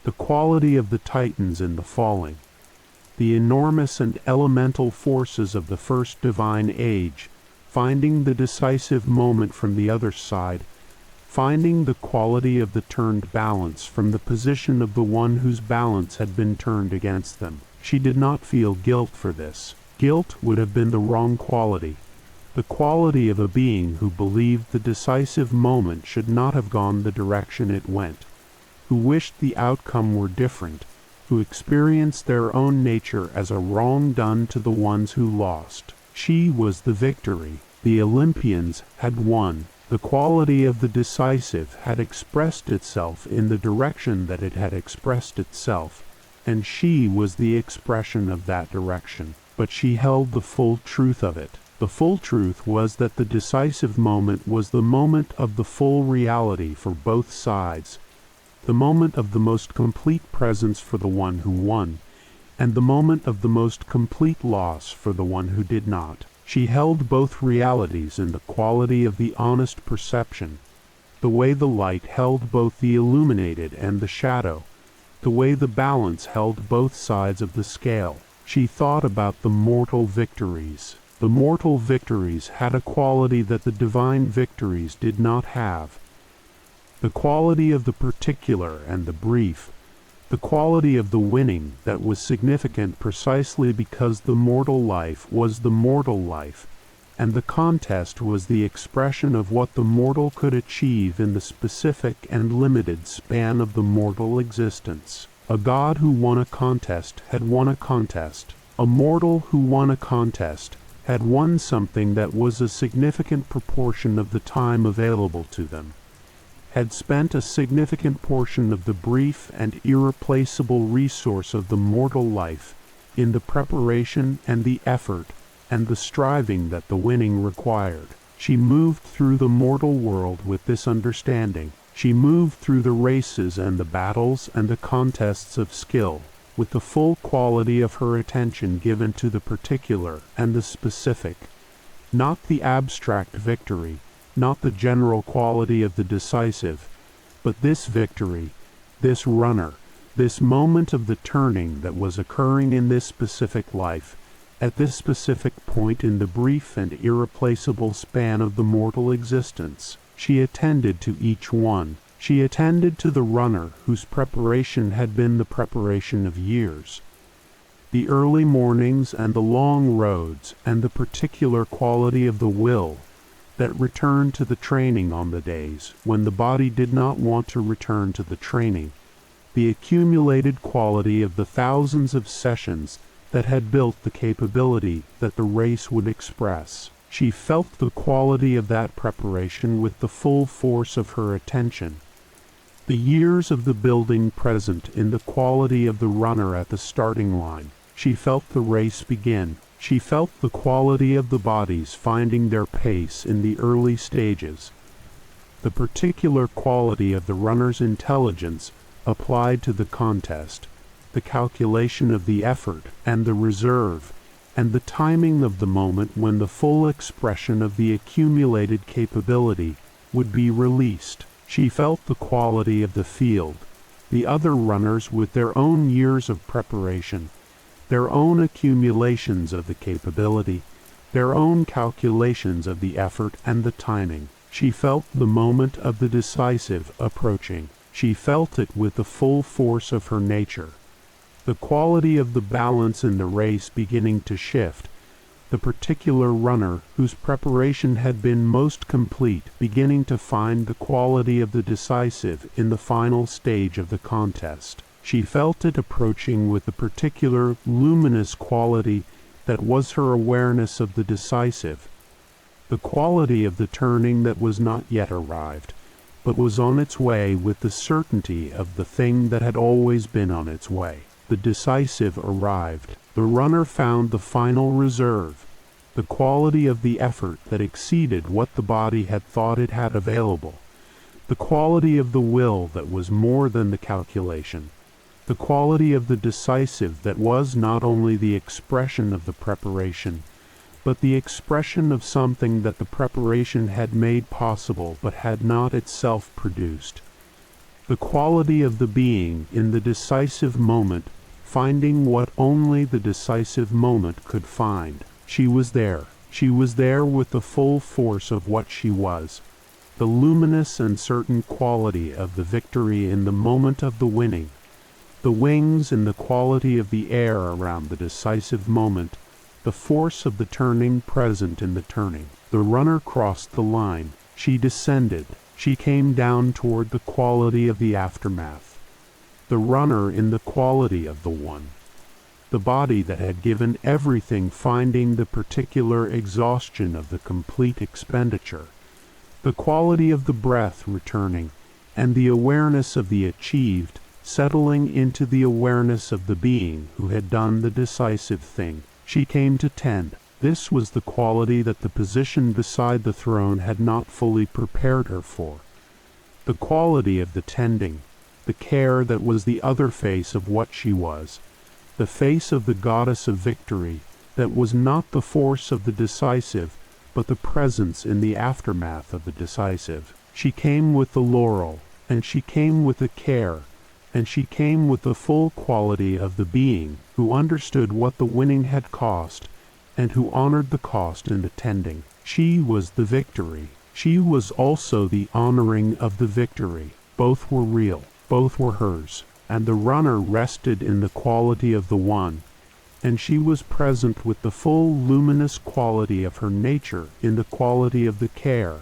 Speaker 1: the quality of the Titans in the falling, the enormous and elemental forces of the first divine age, finding the decisive moment from the other side, finding the quality of the turned balance from the position of the one whose balance had been turned against them. She did not feel guilt for this. Guilt would have been the wrong quality, the quality of a being who believed the decisive moment should not have gone the direction it went, who wished the outcome were different, who experienced their own nature as a wrong done to the ones who lost. She was the victory. The Olympians had won. The quality of the decisive had expressed itself in the direction that it had expressed itself, and she was the expression of that direction. But she held the full truth of it. The full truth was that the decisive moment was the moment of the full reality for both sides, the moment of the most complete presence for the one who won, and the moment of the most complete loss for the one who did not. She held both realities in the quality of the honest perception, the way the light held both the illuminated and the shadow, the way the balance held both sides of the scale. She thought about the mortal victories. The mortal victories had a quality that the divine victories did not have. The quality of the particular and the brief. The quality of the winning that was significant precisely because the mortal life was the mortal life, and the contest was the expression of what the mortal could achieve in the specific and limited span of the mortal existence. A god who won a contest had won a contest. A mortal who won a contest had won something that was a significant proportion of the time available to them, had spent a significant portion of the brief and irreplaceable resource of the mortal life in the preparation and the effort and the striving that the winning required. She moved through the mortal world with this understanding. She moved through the races and the battles and the contests of skill with the full quality of her attention given to the particular and the specific, not the abstract victory, not the general quality of the decisive, but this victory, this runner, this moment of the turning that was occurring in this specific life, at this specific point in the brief and irreplaceable span of the mortal existence. She attended to each one. She attended to the runner whose preparation had been the preparation of years. The early mornings and the long roads and the particular quality of the will that returned to the training on the days when the body did not want to return to the training, the accumulated quality of the thousands of sessions that had built the capability that the race would express. She felt the quality of that preparation with the full force of her attention. The years of the building present in the quality of the runner at the starting line. She felt the race begin. She felt the quality of the bodies finding their pace in the early stages. The particular quality of the runner's intelligence applied to the contest, the calculation of the effort and the reserve, and the timing of the moment when the full expression of the accumulated capability would be released. She felt the quality of the field, the other runners with their own years of preparation, their own accumulations of the capability, their own calculations of the effort and the timing. She felt the moment of the decisive approaching. She felt it with the full force of her nature. The quality of the balance in the race beginning to shift, the particular runner whose preparation had been most complete beginning to find the quality of the decisive in the final stage of the contest. She felt it approaching with the particular luminous quality that was her awareness of the decisive, the quality of the turning that was not yet arrived, but was on its way with the certainty of the thing that had always been on its way. The decisive arrived. The runner found the final reserve, the quality of the effort that exceeded what the body had thought it had available, the quality of the will that was more than the calculation, the quality of the decisive that was not only the expression of the preparation, but the expression of something that the preparation had made possible but had not itself produced. The quality of the being in the decisive moment, finding what only the decisive moment could find. She was there. She was there with the full force of what she was. The luminous and certain quality of the victory in the moment of the winning. The wings in the quality of the air around the decisive moment. The force of the turning present in the turning. The runner crossed the line. She descended. She came down toward the quality of the aftermath. The runner in the quality of the one. The body that had given everything finding the particular exhaustion of the complete expenditure. The quality of the breath returning, and the awareness of the achieved settling into the awareness of the being who had done the decisive thing. She came to tend. This was the quality that the position beside the throne had not fully prepared her for. The quality of the tending, the care that was the other face of what she was, the face of the goddess of victory, that was not the force of the decisive, but the presence in the aftermath of the decisive. She came with the laurel, and she came with the care, and she came with the full quality of the being who understood what the winning had cost and who honored the cost in attending. She was the victory. She was also the honoring of the victory. Both were real, both were hers, and the runner rested in the quality of the one, and she was present with the full luminous quality of her nature in the quality of the care,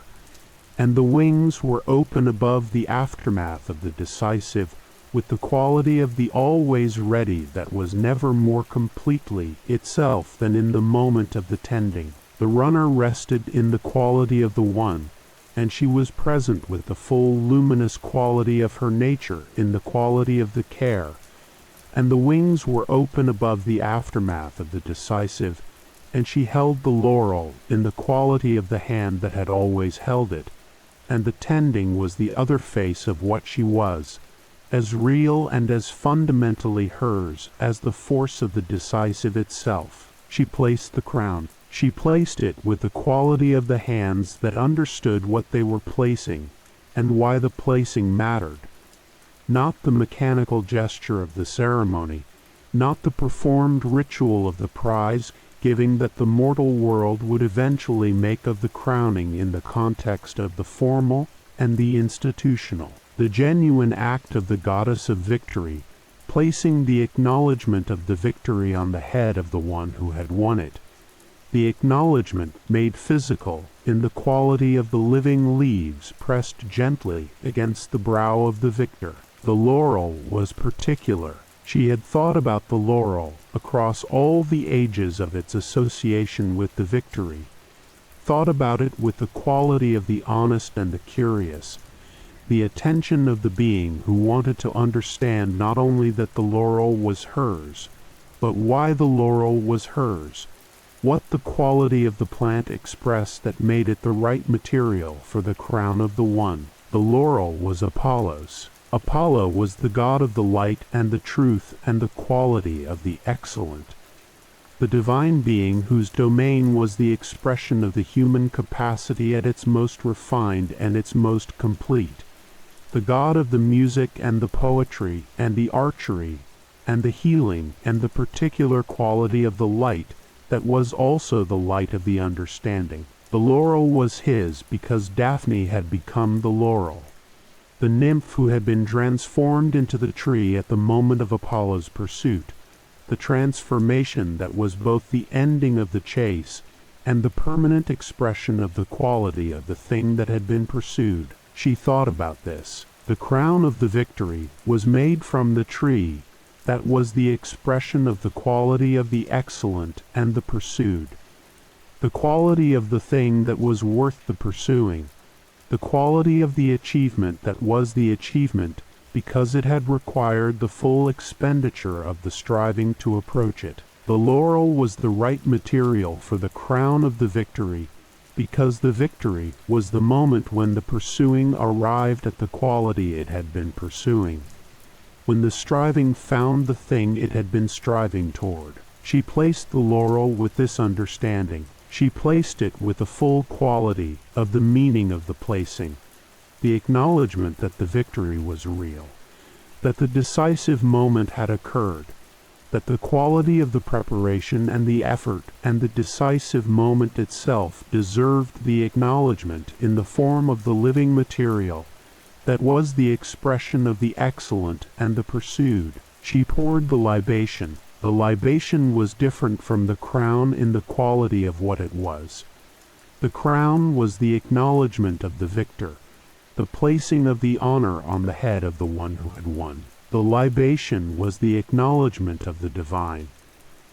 Speaker 1: and the wings were open above the aftermath of the decisive with the quality of the always ready that was never more completely itself than in the moment of the tending. The runner rested in the quality of the one, and she was present with the full luminous quality of her nature in the quality of the care, and the wings were open above the aftermath of the decisive, and she held the laurel in the quality of the hand that had always held it, and the tending was the other face of what she was, as real and as fundamentally hers as the force of the decisive itself. She placed the crown. She placed it with the quality of the hands that understood what they were placing and why the placing mattered. Not the mechanical gesture of the ceremony, not the performed ritual of the prize giving that the mortal world would eventually make of the crowning in the context of the formal and the institutional. The genuine act of the goddess of victory, placing the acknowledgement of the victory on the head of the one who had won it. The acknowledgement made physical in the quality of the living leaves pressed gently against the brow of the victor. The laurel was particular. She had thought about the laurel across all the ages of its association with the victory, thought about it with the quality of the honest and the curious, the attention of the being who wanted to understand not only that the laurel was hers, but why the laurel was hers, what the quality of the plant expressed that made it the right material for the crown of the one. The laurel was Apollo's. Apollo was the god of the light and the truth and the quality of the excellent, the divine being whose domain was the expression of the human capacity at its most refined and its most complete, the god of the music and the poetry and the archery and the healing and the particular quality of the light that was also the light of the understanding. The laurel was his because Daphne had become the laurel, the nymph who had been transformed into the tree at the moment of Apollo's pursuit, the transformation that was both the ending of the chase and the permanent expression of the quality of the thing that had been pursued. She thought about this. The crown of the victory was made from the tree that was the expression of the quality of the excellent and the pursued, the quality of the thing that was worth the pursuing, the quality of the achievement that was the achievement because it had required the full expenditure of the striving to approach it. The laurel was the right material for the crown of the victory because the victory was the moment when the pursuing arrived at the quality it had been pursuing, when the striving found the thing it had been striving toward. She placed the laurel with this understanding. She placed it with the full quality of the meaning of the placing, the acknowledgement that the victory was real, that the decisive moment had occurred, that the quality of the preparation and the effort and the decisive moment itself deserved the acknowledgement in the form of the living material that was the expression of the excellent and the pursued. She poured the libation. The libation was different from the crown in the quality of what it was. The crown was the acknowledgement of the victor, the placing of the honor on the head of the one who had won. The libation was the acknowledgement of the divine,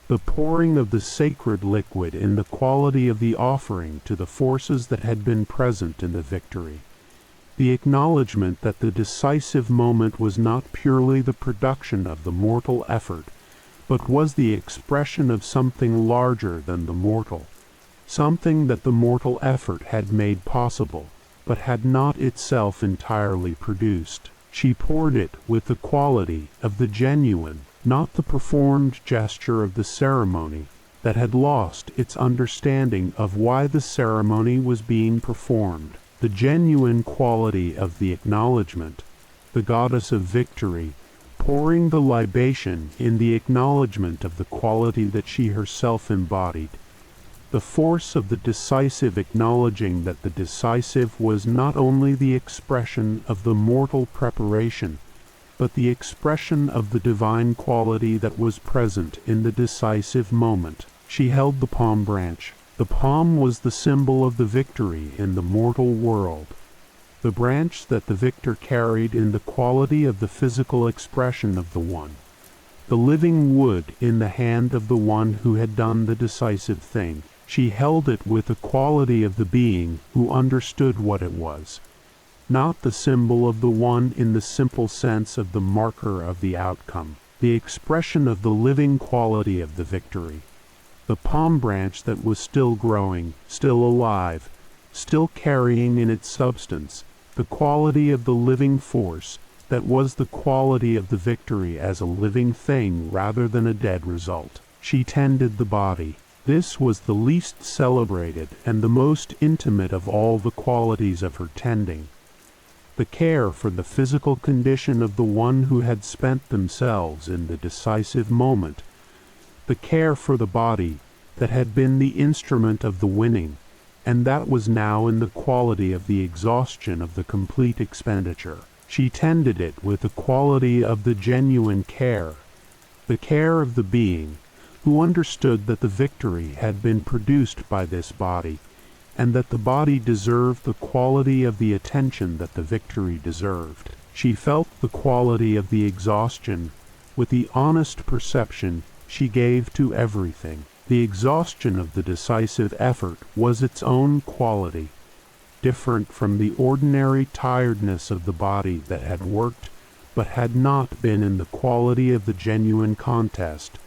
Speaker 1: the pouring of the sacred liquid in the quality of the offering to the forces that had been present in the victory, the acknowledgement that the decisive moment was not purely the production of the mortal effort, but was the expression of something larger than the mortal, something that the mortal effort had made possible, but had not itself entirely produced. She poured it with the quality of the genuine, not the performed gesture of the ceremony that had lost its understanding of why the ceremony was being performed. The genuine quality of the acknowledgement, the goddess of victory, pouring the libation in the acknowledgement of the quality that she herself embodied. The force of the decisive acknowledging that the decisive was not only the expression of the mortal preparation, but the expression of the divine quality that was present in the decisive moment. She held the palm branch. The palm was the symbol of the victory in the mortal world. The branch that the victor carried in the quality of the physical expression of the one. The living wood in the hand of the one who had done the decisive thing. She held it with the quality of the being who understood what it was. Not the symbol of the one in the simple sense of the marker of the outcome, the expression of the living quality of the victory. The palm branch that was still growing, still alive, still carrying in its substance the quality of the living force that was the quality of the victory as a living thing rather than a dead result. She tended the body. This was the least celebrated and the most intimate of all the qualities of her tending. The care for the physical condition of the one who had spent themselves in the decisive moment. The care for the body that had been the instrument of the winning, and that was now in the quality of the exhaustion of the complete expenditure. She tended it with the quality of the genuine care, the care of the being, who understood that the victory had been produced by this body, and that the body deserved the quality of the attention that the victory deserved. She felt the quality of the exhaustion with the honest perception she gave to everything. The exhaustion of the decisive effort was its own quality, different from the ordinary tiredness of the body that had worked but had not been in the quality of the genuine contest,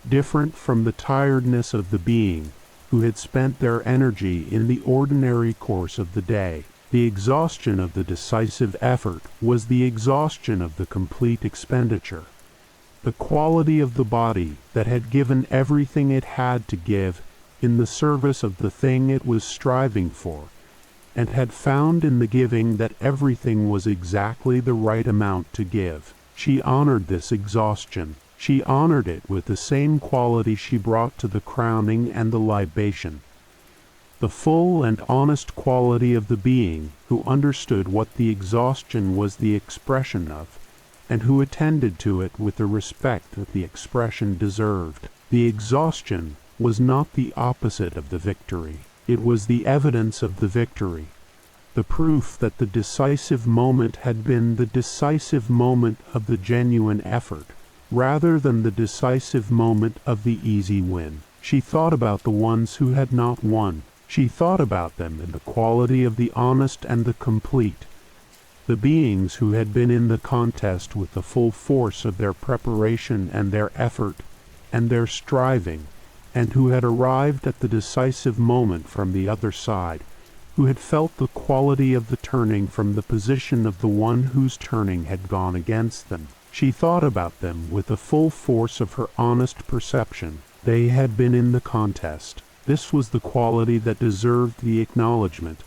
Speaker 1: different from the tiredness of the being who had spent their energy in the ordinary course of the day. The exhaustion of the decisive effort was the exhaustion of the complete expenditure. The quality of the body that had given everything it had to give in the service of the thing it was striving for, and had found in the giving that everything was exactly the right amount to give. She honored this exhaustion. She honored it with the same quality she brought to the crowning and the libation. The full and honest quality of the being who understood what the exhaustion was the expression of, and who attended to it with the respect that the expression deserved. The exhaustion was not the opposite of the victory. It was the evidence of the victory, the proof that the decisive moment had been the decisive moment of the genuine effort, rather than the decisive moment of the easy win. She thought about the ones who had not won. She thought about them in the quality of the honest and the complete, the beings who had been in the contest with the full force of their preparation and their effort and their striving, and who had arrived at the decisive moment from the other side, who had felt the quality of the turning from the position of the one whose turning had gone against them. She thought about them with the full force of her honest perception. They had been in the contest. This was the quality that deserved the acknowledgement,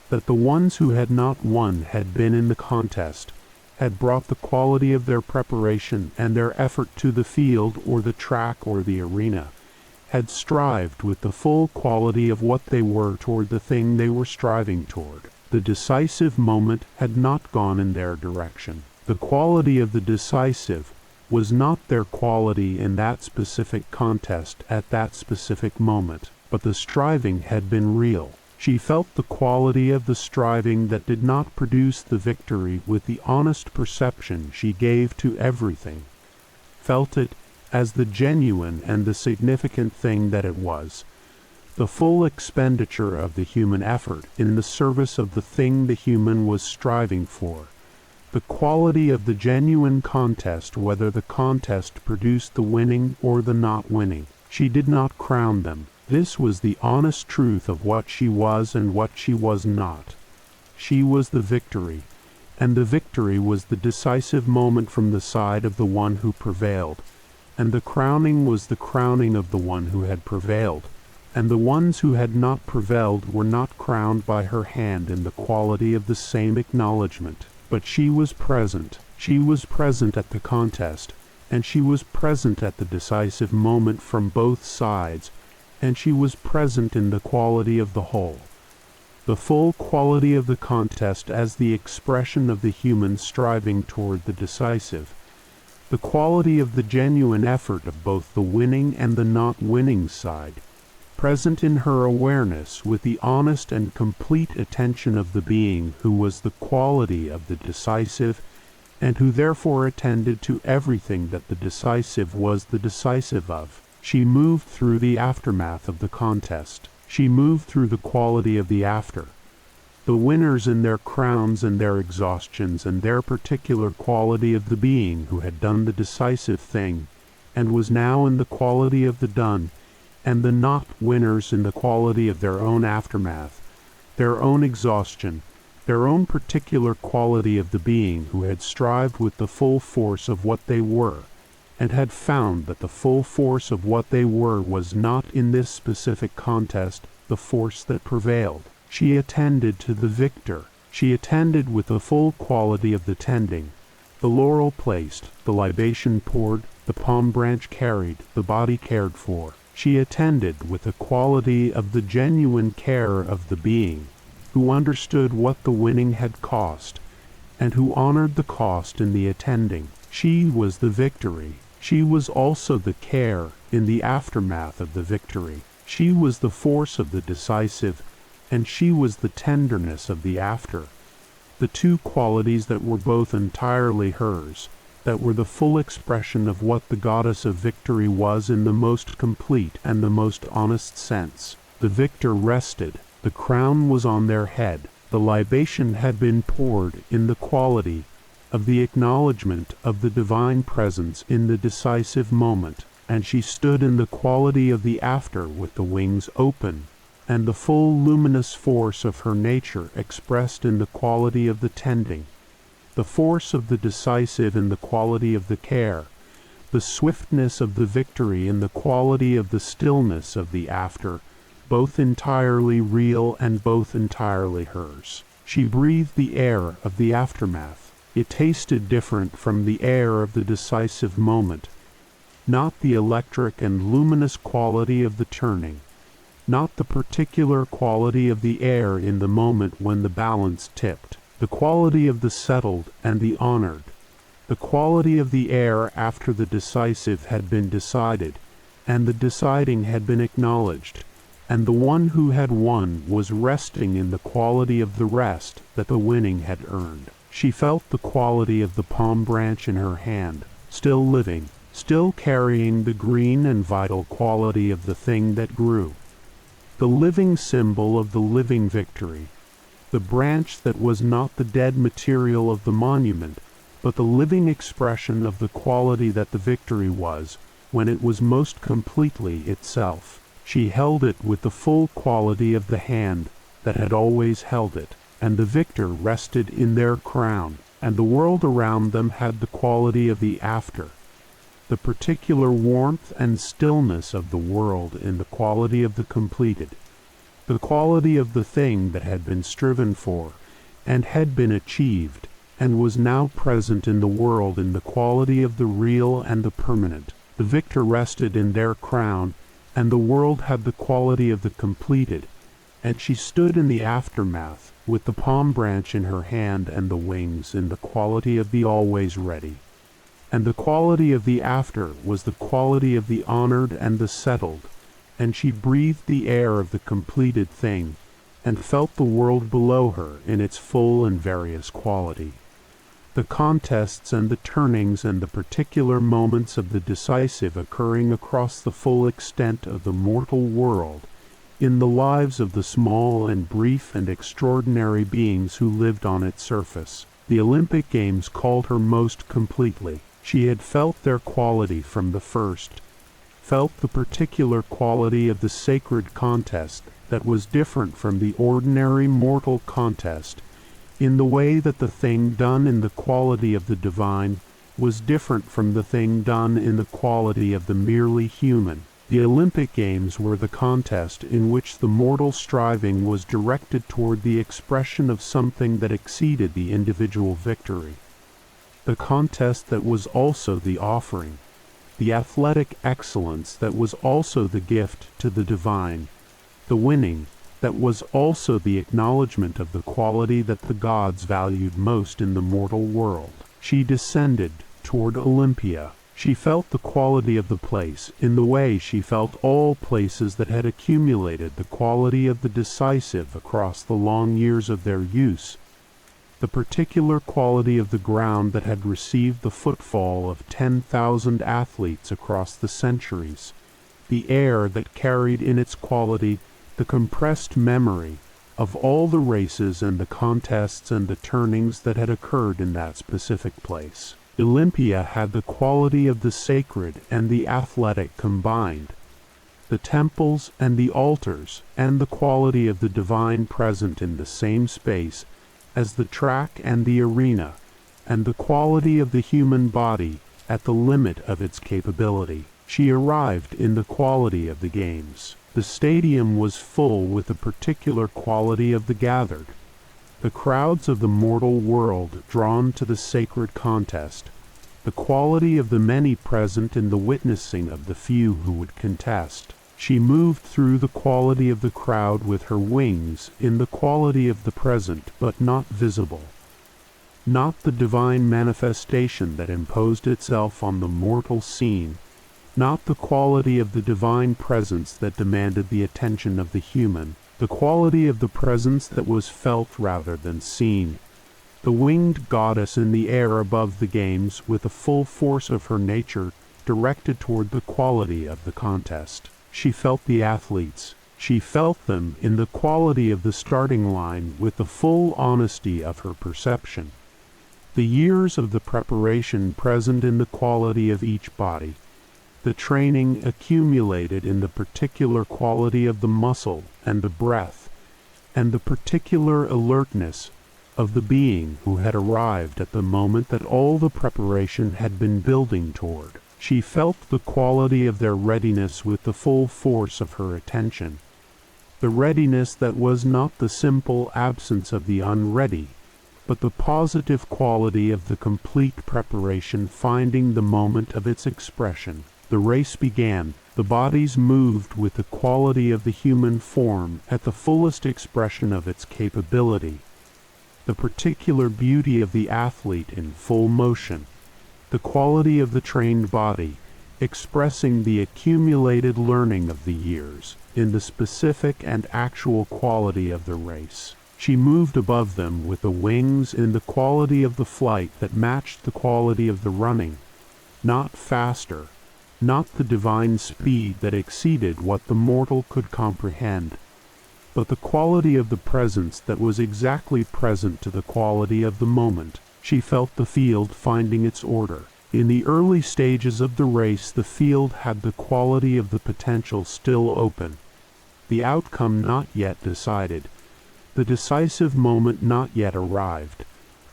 Speaker 1: that the ones who had not won had been in the contest, had brought the quality of their preparation and their effort to the field or the track or the arena, had strived with the full quality of what they were toward the thing they were striving toward. The decisive moment had not gone in their direction. The quality of the decisive was not their quality in that specific contest at that specific moment, but the striving had been real. She felt the quality of the striving that did not produce the victory with the honest perception she gave to everything, felt it as the genuine and the significant thing that it was, the full expenditure of the human effort in the service of the thing the human was striving for, the quality of the genuine contest, whether the contest produced the winning or the not winning. She did not crown them. This was the honest truth of what she was and what she was not. She was the victory, and the victory was the decisive moment from the side of the one who prevailed, and the crowning was the crowning of the one who had prevailed, and the ones who had not prevailed were not crowned by her hand in the quality of the same acknowledgement. But she was present. She was present at the contest, and she was present at the decisive moment from both sides, and she was present in the quality of the whole. The full quality of the contest as the expression of the human striving toward the decisive. The quality of the genuine effort of both the winning and the not winning side, present in her awareness with the honest and complete attention of the being who was the quality of the decisive, and who therefore attended to everything that the decisive was the decisive of. She moved through the aftermath of the contest. She moved through the quality of the after. The winners in their crowns and their exhaustions and their particular quality of the being who had done the decisive thing, and was now in the quality of the done, and the not winners in the quality of their own aftermath, their own exhaustion, their own particular quality of the being who had strived with the full force of what they were, and had found that the full force of what they were was not in this specific contest the force that prevailed. She attended to the victor. She attended with the full quality of the tending, the laurel placed, the libation poured, the palm branch carried, the body cared for. She attended with the quality of the genuine care of the being, who understood what the winning had cost, and who honored the cost in the attending. She was the victory. She was also the care in the aftermath of the victory. She was the force of the decisive, and she was the tenderness of the after. The two qualities that were both entirely hers, that were the full expression of what the goddess of victory was in the most complete and the most honest sense. The victor rested. The crown was on their head. The libation had been poured in the quality of the acknowledgement of the divine presence in the decisive moment, and she stood in the quality of the after with the wings open, and the full luminous force of her nature expressed in the quality of the tending, the force of the decisive in the quality of the care, the swiftness of the victory in the quality of the stillness of the after, both entirely real and both entirely hers. She breathed the air of the aftermath. It tasted different from the air of the decisive moment, not the electric and luminous quality of the turning, not the particular quality of the air in the moment when the balance tipped, the quality of the settled and the honored, the quality of the air after the decisive had been decided, and the deciding had been acknowledged, and the one who had won was resting in the quality of the rest that the winning had earned. She felt the quality of the palm branch in her hand, still living, still carrying the green and vital quality of the thing that grew, the living symbol of the living victory, the branch that was not the dead material of the monument, but the living expression of the quality that the victory was, when it was most completely itself. She held it with the full quality of the hand that had always held it, and the victor rested in their crown, and the world around them had the quality of the after, the particular warmth and stillness of the world in the quality of the completed, the quality of the thing that had been striven for, and had been achieved, and was now present in the world in the quality of the real and the permanent. The victor rested in their crown, and the world had the quality of the completed, and she stood in the aftermath, with the palm branch in her hand and the wings in the quality of the always ready. And the quality of the after was the quality of the honored and the settled, and she breathed the air of the completed thing, and felt the world below her in its full and various quality. The contests and the turnings and the particular moments of the decisive occurring across the full extent of the mortal world, in the lives of the small and brief and extraordinary beings who lived on its surface. The Olympic Games called her most completely. She had felt their quality from the first, felt the particular quality of the sacred contest that was different from the ordinary mortal contest, in the way that the thing done in the quality of the divine was different from the thing done in the quality of the merely human. The Olympic Games were the contest in which the mortal striving was directed toward the expression of something that exceeded the individual victory. the contest that was also the offering, the athletic excellence that was also the gift to the divine, the winning that was also the acknowledgement of the quality that the gods valued most in the mortal world. She descended toward Olympia. She felt the quality of the place in the way she felt all places that had accumulated the quality of the decisive across the long years of their use, the particular quality of the ground that had received the footfall of 10,000 athletes across the centuries, the air that carried in its quality the compressed memory of all the races and the contests and the turnings that had occurred in that specific place. Olympia had the quality of the sacred and the athletic combined, the temples and the altars, and the quality of the divine present in the same space as the track and the arena, and the quality of the human body at the limit of its capability. She arrived in the quality of the games. The stadium was full with the particular quality of the gathered, the crowds of the mortal world drawn to the sacred contest, the quality of the many present in the witnessing of the few who would contest. She moved through the quality of the crowd with her wings in the quality of the present but not visible, not the divine manifestation that imposed itself on the mortal scene, not the quality of the divine presence that demanded the attention of the human, the quality of the presence that was felt rather than seen, the winged goddess in the air above the games with the full force of her nature directed toward the quality of the contest. She felt the athletes. She felt them in the quality of the starting line with the full honesty of her perception. The years of the preparation present in the quality of each body, the training accumulated in the particular quality of the muscle and the breath, and the particular alertness of the being who had arrived at the moment that all the preparation had been building toward. She felt the quality of their readiness with the full force of her attention, the readiness that was not the simple absence of the unready, but the positive quality of the complete preparation finding the moment of its expression. The race began. The bodies moved with the quality of the human form at the fullest expression of its capability, the particular beauty of the athlete in full motion, the quality of the trained body, expressing the accumulated learning of the years in the specific and actual quality of the race. She moved above them with the wings in the quality of the flight that matched the quality of the running, not faster, not the divine speed that exceeded what the mortal could comprehend, but the quality of the presence that was exactly present to the quality of the moment. She felt the field finding its order. In the early stages of the race, the field had the quality of the potential still open, the outcome not yet decided, the decisive moment not yet arrived,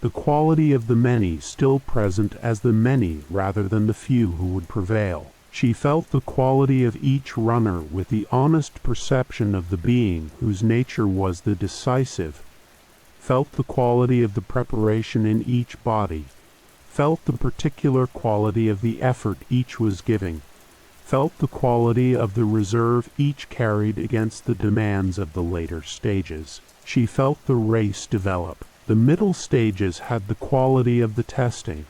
Speaker 1: the quality of the many still present as the many rather than the few who would prevail. She felt the quality of each runner with the honest perception of the being whose nature was the decisive, felt the quality of the preparation in each body, felt the particular quality of the effort each was giving, felt the quality of the reserve each carried against the demands of the later stages. She felt the race develop. The middle stages had the quality of the testing,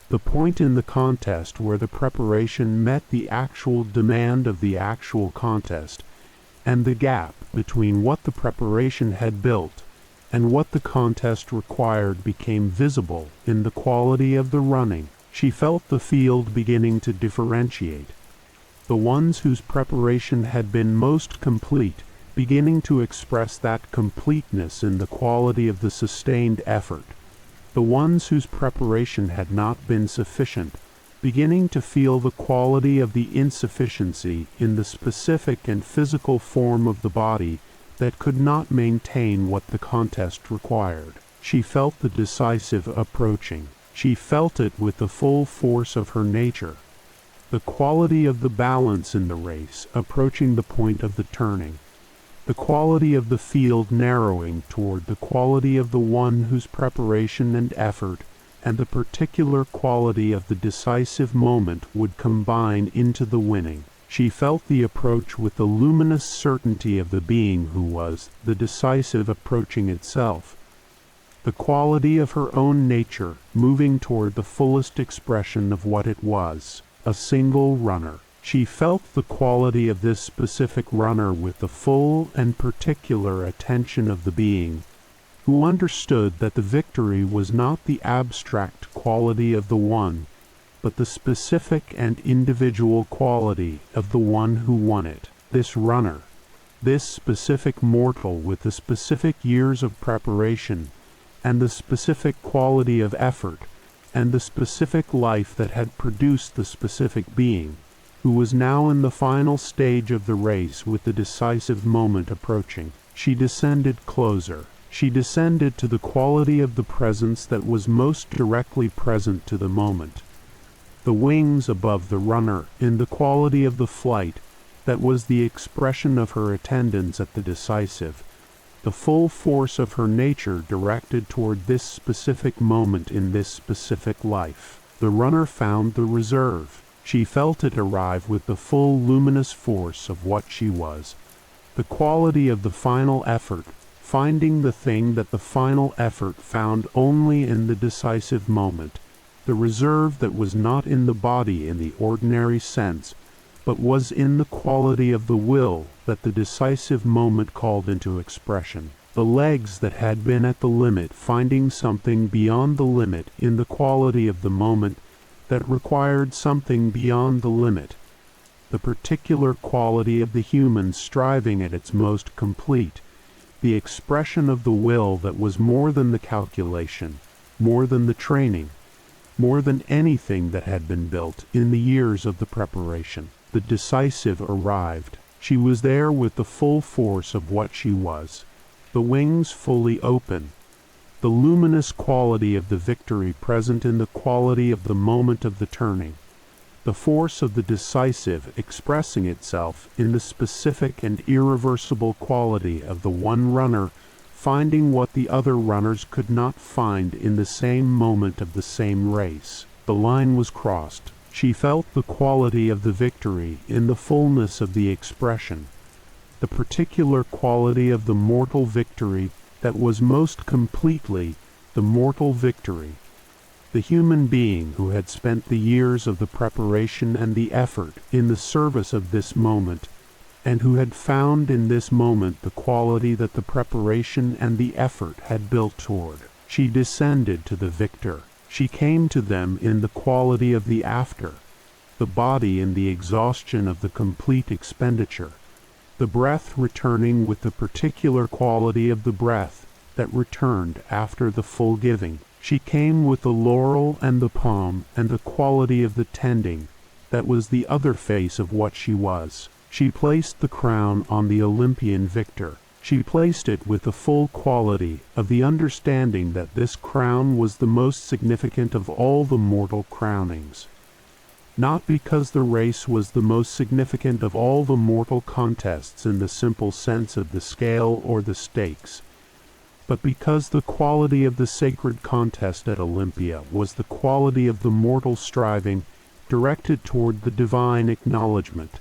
Speaker 1: the point in the contest where the preparation met the actual demand of the actual contest, and the gap between what the preparation had built and what the contest required became visible in the quality of the running. She felt the field beginning to differentiate, the ones whose preparation had been most complete beginning to express that completeness in the quality of the sustained effort, the ones whose preparation had not been sufficient beginning to feel the quality of the insufficiency in the specific and physical form of the body that could not maintain what the contest required. She felt the decisive approaching. She felt it with the full force of her nature, the quality of the balance in the race approaching the point of the turning, the quality of the field narrowing toward the quality of the one whose preparation and effort and the particular quality of the decisive moment would combine into the winning. She felt the approach with the luminous certainty of the being who was the decisive approaching itself, the quality of her own nature moving toward the fullest expression of what it was, a single runner. She felt the quality of this specific runner with the full and particular attention of the being, who understood that the victory was not the abstract quality of the one, but the specific and individual quality of the one who won it. This runner, this specific mortal with the specific years of preparation, and the specific quality of effort, and the specific life that had produced the specific being, who was now in the final stage of the race with the decisive moment approaching. She descended closer. She descended to the quality of the presence that was most directly present to the moment. The wings above the runner in the quality of the flight that was the expression of her attendance at the decisive, the full force of her nature directed toward this specific moment in this specific life. The runner found the reserve. She felt it arrive with the full luminous force of what she was, the quality of the final effort, finding the thing that the final effort found only in the decisive moment, the reserve that was not in the body in the ordinary sense, but was in the quality of the will that the decisive moment called into expression. The legs that had been at the limit finding something beyond the limit in the quality of the moment that required something beyond the limit, the particular quality of the human striving at its most complete, the expression of the will that was more than the calculation, more than the training, more than anything that had been built in the years of the preparation. The decisive arrived. She was there with the full force of what she was, the wings fully open, the luminous quality of the victory present in the quality of the moment of the turning, the force of the decisive expressing itself in the specific and irreversible quality of the one runner finding what the other runners could not find in the same moment of the same race. The line was crossed. She felt the quality of the victory in the fullness of the expression, the particular quality of the mortal victory that was most completely the mortal victory. The human being who had spent the years of the preparation and the effort in the service of this moment, and who had found in this moment the quality that the preparation and the effort had built toward. She descended to the victor. She came to them in the quality of the after, the body in the exhaustion of the complete expenditure, the breath returning with the particular quality of the breath that returned after the full giving. She came with the laurel and the palm and the quality of the tending that was the other face of what she was. She placed the crown on the Olympian victor. She placed it with the full quality of the understanding that this crown was the most significant of all the mortal crownings. Not because the race was the most significant of all the mortal contests in the simple sense of the scale or the stakes, but because the quality of the sacred contest at Olympia was the quality of the mortal striving directed toward the divine acknowledgement,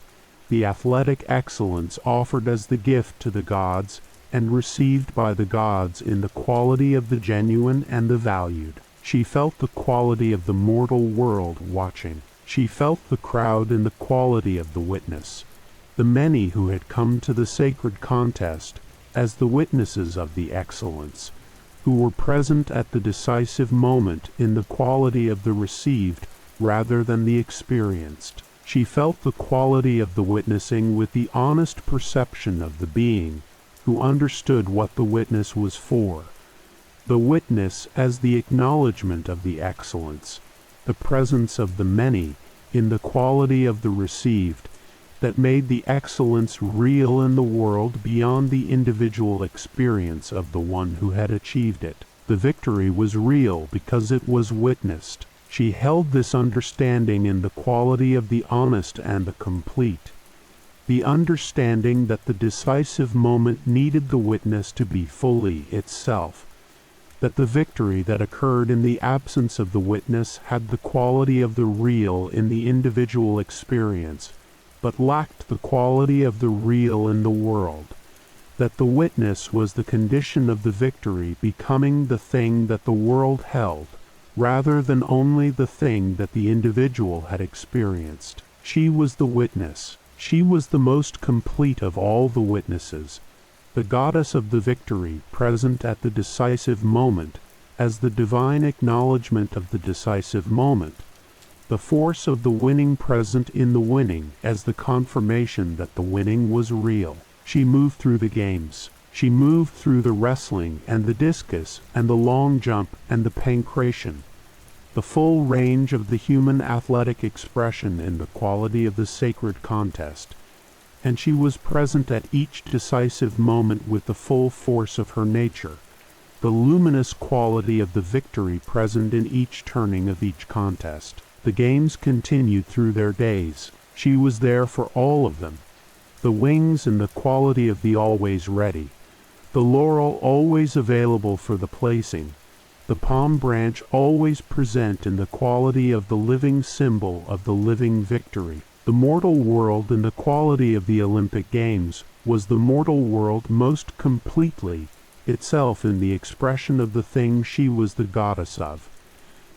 Speaker 1: the athletic excellence offered as the gift to the gods and received by the gods in the quality of the genuine and the valued. She felt the quality of the mortal world watching. She felt the crowd in the quality of the witness, the many who had come to the sacred contest as the witnesses of the excellence, who were present at the decisive moment in the quality of the received rather than the experienced. She felt the quality of the witnessing with the honest perception of the being who understood what the witness was for, the witness as the acknowledgement of the excellence, the presence of the many in the quality of the received that made the excellence real in the world beyond the individual experience of the one who had achieved it. The victory was real because it was witnessed. She held this understanding in the quality of the honest and the complete, the understanding that the decisive moment needed the witness to be fully itself, that the victory that occurred in the absence of the witness had the quality of the real in the individual experience, but lacked the quality of the real in the world, that the witness was the condition of the victory becoming the thing that the world held, rather than only the thing that the individual had experienced. She was the witness. She was the most complete of all the witnesses, the goddess of the victory present at the decisive moment as the divine acknowledgement of the decisive moment, the force of the winning present in the winning as the confirmation that the winning was real. She moved through the games. She moved through the wrestling and the discus and the long jump and the pancration, the full range of the human athletic expression in the quality of the sacred contest, and she was present at each decisive moment with the full force of her nature, the luminous quality of the victory present in each turning of each contest. The games continued through their days. She was there for all of them. The wings in the quality of the always ready, the laurel always available for the placing, the palm branch always present in the quality of the living symbol of the living victory. The mortal world in the quality of the Olympic Games was the mortal world most completely itself in the expression of the thing she was the goddess of,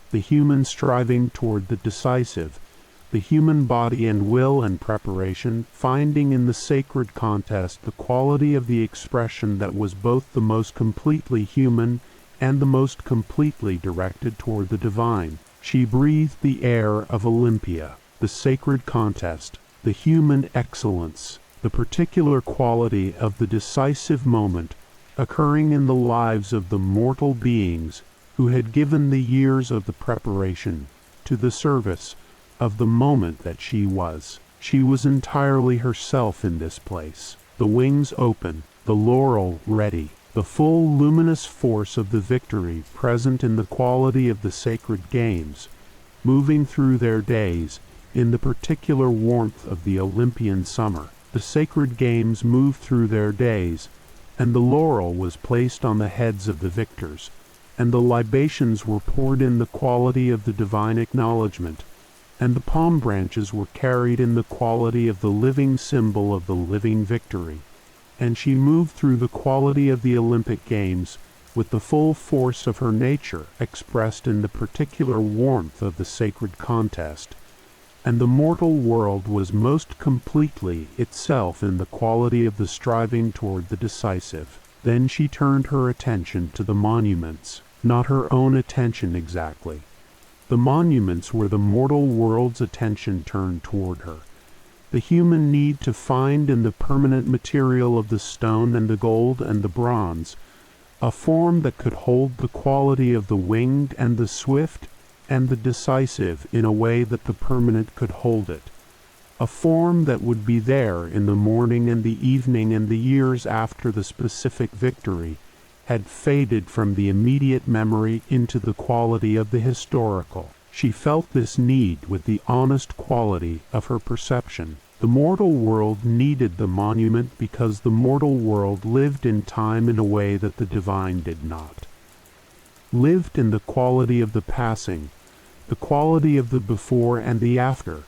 Speaker 1: the human striving toward the decisive, the human body and will and preparation finding in the sacred contest the quality of the expression that was both the most completely human and the most completely directed toward the divine. She breathed the air of Olympia, the sacred contest, the human excellence, the particular quality of the decisive moment occurring in the lives of the mortal beings who had given the years of the preparation to the service of the moment that she was. She was entirely herself in this place, the wings open, the laurel ready, the full luminous force of the victory present in the quality of the sacred games, moving through their days in the particular warmth of the Olympian summer. The sacred games moved through their days, and the laurel was placed on the heads of the victors, and the libations were poured in the quality of the divine acknowledgement, and the palm branches were carried in the quality of the living symbol of the living victory. And she moved through the quality of the Olympic Games with the full force of her nature expressed in the particular warmth of the sacred contest, and the mortal world was most completely itself in the quality of the striving toward the decisive. Then she turned her attention to the monuments, not her own attention exactly. The monuments were the mortal world's attention turned toward her. The human need to find in the permanent material of the stone and the gold and the bronze a form that could hold the quality of the winged and the swift and the decisive in a way that the permanent could hold it, a form that would be there in the morning and the evening and the years after the specific victory had faded from the immediate memory into the quality of the historical. She felt this need with the honest quality of her perception. The mortal world needed the monument because the mortal world lived in time in a way that the divine did not. Lived in the quality of the passing, the quality of the before and the after,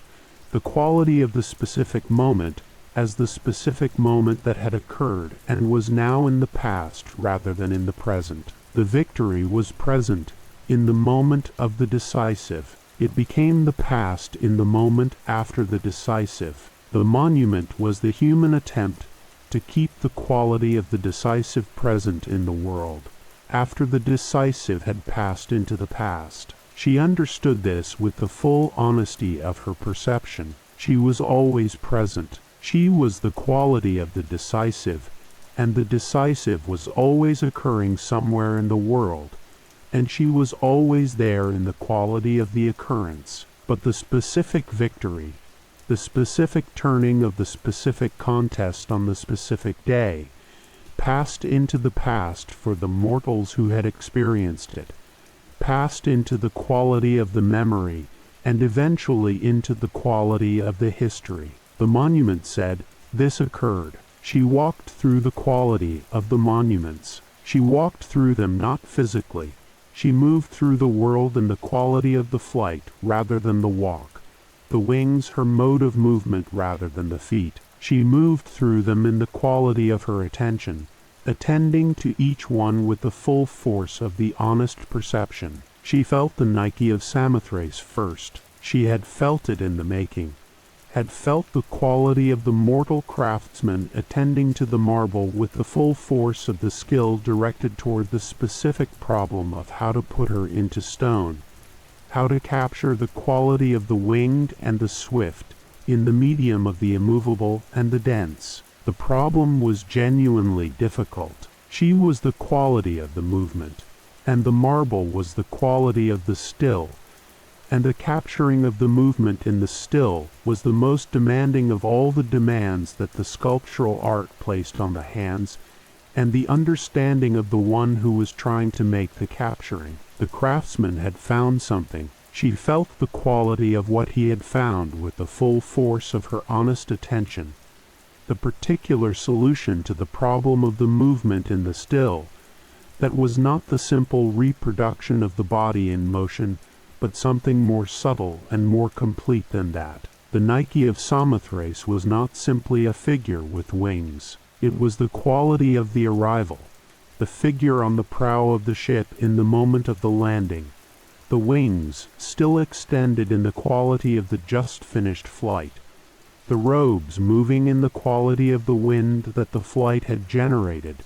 Speaker 1: the quality of the specific moment as the specific moment that had occurred and was now in the past rather than in the present. The victory was present in the moment of the decisive. It became the past in the moment after the decisive. The monument was the human attempt to keep the quality of the decisive present in the world, after the decisive had passed into the past. She understood this with the full honesty of her perception. She was always present. She was the quality of the decisive, and the decisive was always occurring somewhere in the world, and she was always there in the quality of the occurrence. But the specific victory, the specific turning of the specific contest on the specific day, passed into the past for the mortals who had experienced it, passed into the quality of the memory, and eventually into the quality of the history. The monument said, "This occurred." She walked through the quality of the monuments. She walked through them not physically. She moved through the world in the quality of the flight rather than the walk. The wings her mode of movement rather than the feet. She moved through them in the quality of her attention, attending to each one with the full force of the honest perception. She felt the Nike of Samothrace first. She had felt it in the making, had felt the quality of the mortal craftsman attending to the marble with the full force of the skill directed toward the specific problem of how to put her into stone, how to capture the quality of the winged and the swift in the medium of the immovable and the dense. The problem was genuinely difficult. She was the quality of the movement, and the marble was the quality of the still, and the capturing of the movement in the still was the most demanding of all the demands that the sculptural art placed on the hands, and the understanding of the one who was trying to make the capturing. The craftsman had found something. She felt the quality of what he had found with the full force of her honest attention. The particular solution to the problem of the movement in the still, that was not the simple reproduction of the body in motion, but something more subtle and more complete than that. The Nike of Samothrace was not simply a figure with wings. It was the quality of the arrival, the figure on the prow of the ship in the moment of the landing. The wings, still extended in the quality of the just finished flight. The robes moving in the quality of the wind that the flight had generated.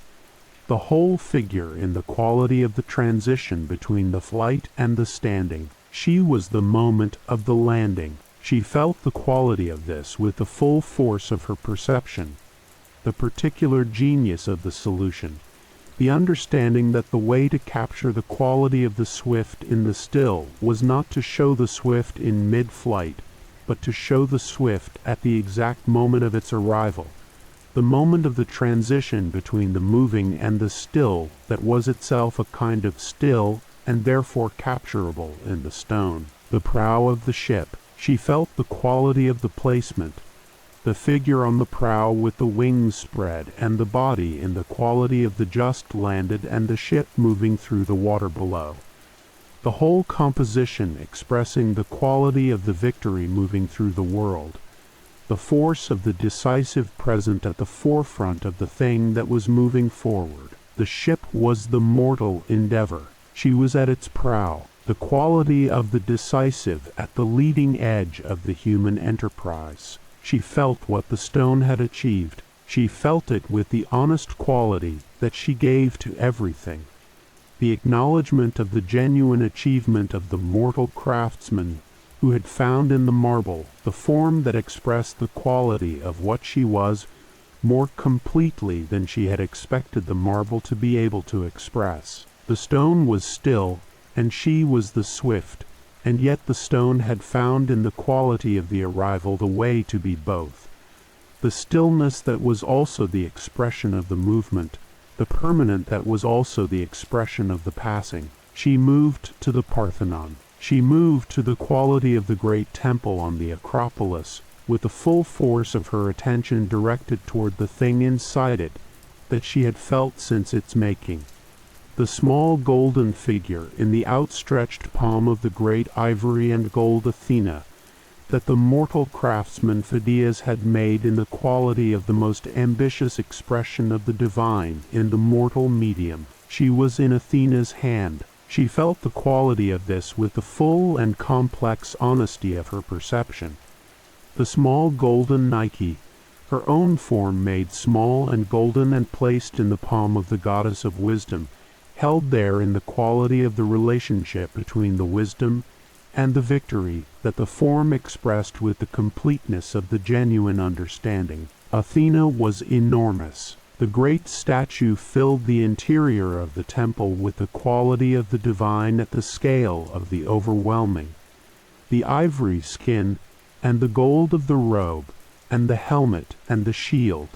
Speaker 1: The whole figure in the quality of the transition between the flight and the standing. She was the moment of the landing. She felt the quality of this with the full force of her perception, the particular genius of the solution, the understanding that the way to capture the quality of the swift in the still was not to show the swift in mid-flight, but to show the swift at the exact moment of its arrival, the moment of the transition between the moving and the still that was itself a kind of still and therefore capturable in the stone. The prow of the ship. She felt the quality of the placement, the figure on the prow with the wings spread and the body in the quality of the just landed and the ship moving through the water below. The whole composition expressing the quality of the victory moving through the world, the force of the decisive present at the forefront of the thing that was moving forward. The ship was the mortal endeavor. She was at its prow, the quality of the decisive at the leading edge of the human enterprise. She felt what the stone had achieved. She felt it with the honest quality that she gave to everything. The acknowledgement of the genuine achievement of the mortal craftsman who had found in the marble the form that expressed the quality of what she was more completely than she had expected the marble to be able to express. The stone was still, and she was the swift, and yet the stone had found in the quality of the arrival the way to be both. The stillness that was also the expression of the movement, the permanent that was also the expression of the passing. She moved to the Parthenon. She moved to the quality of the great temple on the Acropolis, with the full force of her attention directed toward the thing inside it that she had felt since its making. The small golden figure in the outstretched palm of the great ivory and gold Athena that the mortal craftsman Phidias had made in the quality of the most ambitious expression of the divine in the mortal medium. She was in Athena's hand. She felt the quality of this with the full and complex honesty of her perception. The small golden Nike, her own form made small and golden and placed in the palm of the goddess of wisdom, held there in the quality of the relationship between the wisdom and the victory that the form expressed with the completeness of the genuine understanding. Athena was enormous. The great statue filled the interior of the temple with the quality of the divine at the scale of the overwhelming. The ivory skin and the gold of the robe and the helmet and the shield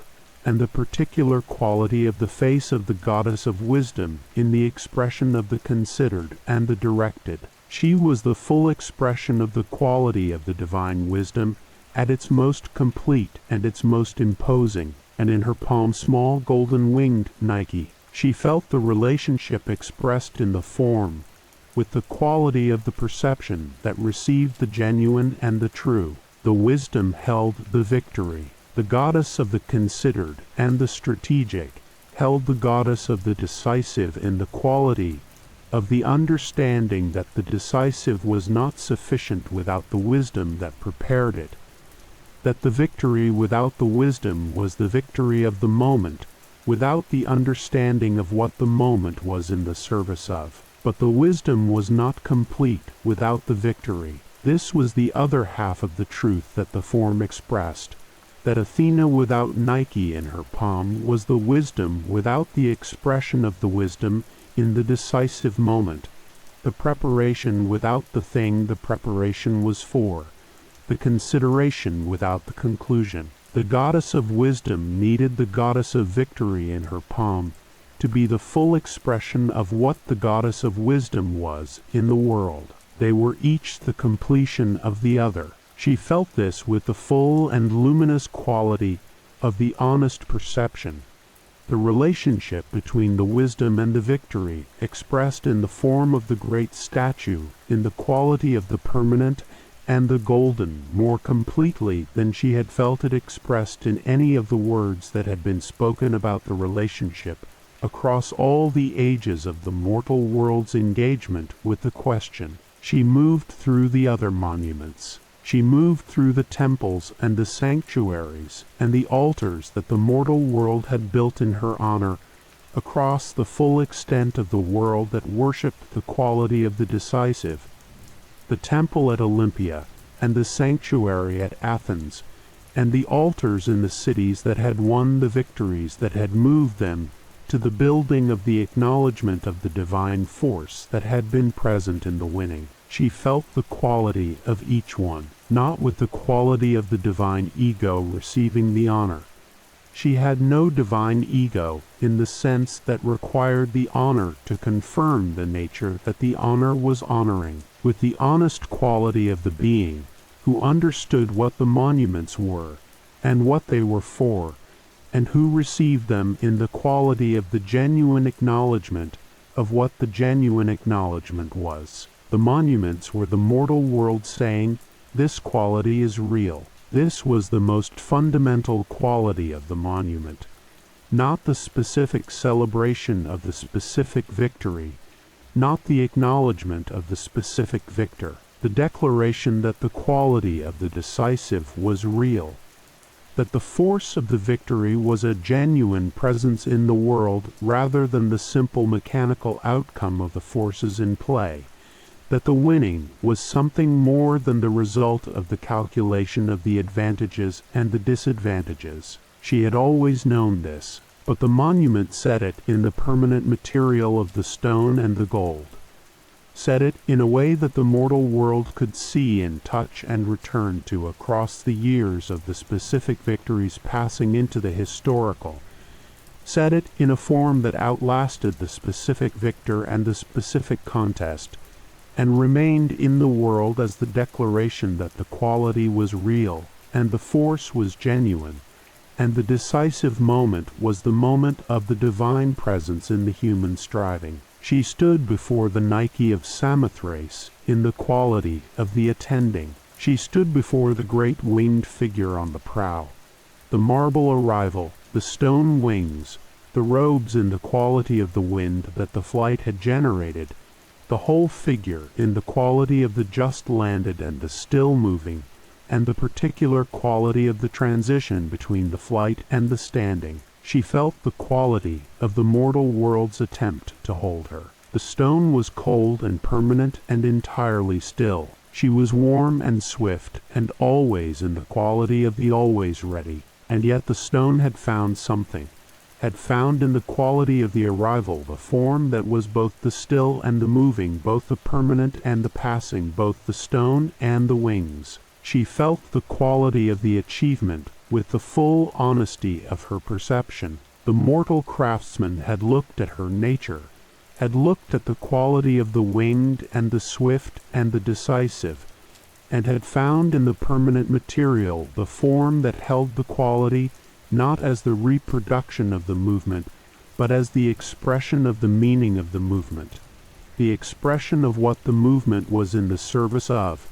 Speaker 1: and the particular quality of the face of the goddess of wisdom in the expression of the considered and the directed. She was the full expression of the quality of the divine wisdom at its most complete and its most imposing, and in her palm small golden winged Nike. She felt the relationship expressed in the form, with the quality of the perception that received the genuine and the true. The wisdom held the victory. The goddess of the considered and the strategic held the goddess of the decisive in the quality of the understanding that the decisive was not sufficient without the wisdom that prepared it, that the victory without the wisdom was the victory of the moment, without the understanding of what the moment was in the service of. But the wisdom was not complete without the victory. This was the other half of the truth that the form expressed, that Athena without Nike in her palm was the wisdom without the expression of the wisdom in the decisive moment, the preparation without the thing the preparation was for, the consideration without the conclusion. The goddess of wisdom needed the goddess of victory in her palm to be the full expression of what the goddess of wisdom was in the world. They were each the completion of the other. She felt this with the full and luminous quality of the honest perception, the relationship between the wisdom and the victory, expressed in the form of the great statue, in the quality of the permanent and the golden, more completely than she had felt it expressed in any of the words that had been spoken about the relationship across all the ages of the mortal world's engagement with the question. She moved through the other monuments. She moved through the temples and the sanctuaries and the altars that the mortal world had built in her honor, across the full extent of the world that worshipped the quality of the decisive, the temple at Olympia, and the sanctuary at Athens, and the altars in the cities that had won the victories that had moved them to the building of the acknowledgement of the divine force that had been present in the winning. She felt the quality of each one, not with the quality of the divine ego receiving the honor. She had no divine ego in the sense that required the honor to confirm the nature that the honor was honoring, with the honest quality of the being who understood what the monuments were and what they were for, and who received them in the quality of the genuine acknowledgement of what the genuine acknowledgement was. The monuments were the mortal world saying, "This quality is real." This was the most fundamental quality of the monument, not the specific celebration of the specific victory, not the acknowledgement of the specific victor. The declaration that the quality of the decisive was real, that the force of the victory was a genuine presence in the world rather than the simple mechanical outcome of the forces in play, that the winning was something more than the result of the calculation of the advantages and the disadvantages. She had always known this, but the monument said it in the permanent material of the stone and the gold, said it in a way that the mortal world could see and touch and return to across the years of the specific victories passing into the historical, said it in a form that outlasted the specific victor and the specific contest, and remained in the world as the declaration that the quality was real, and the force was genuine, and the decisive moment was the moment of the divine presence in the human striving. She stood before the Nike of Samothrace in the quality of the attending. She stood before the great winged figure on the prow, the marble arrival, the stone wings, the robes in the quality of the wind that the flight had generated, the whole figure in the quality of the just landed and the still moving, and the particular quality of the transition between the flight and the standing. She felt the quality of the mortal world's attempt to hold her. The stone was cold and permanent and entirely still. She was warm and swift and always in the quality of the always ready, and yet the stone had found something, had found in the quality of the arrival the form that was both the still and the moving, both the permanent and the passing, both the stone and the wings. She felt the quality of the achievement with the full honesty of her perception. The mortal craftsman had looked at her nature, had looked at the quality of the winged and the swift and the decisive, and had found in the permanent material the form that held the quality not as the reproduction of the movement, but as the expression of the meaning of the movement, the expression of what the movement was in the service of,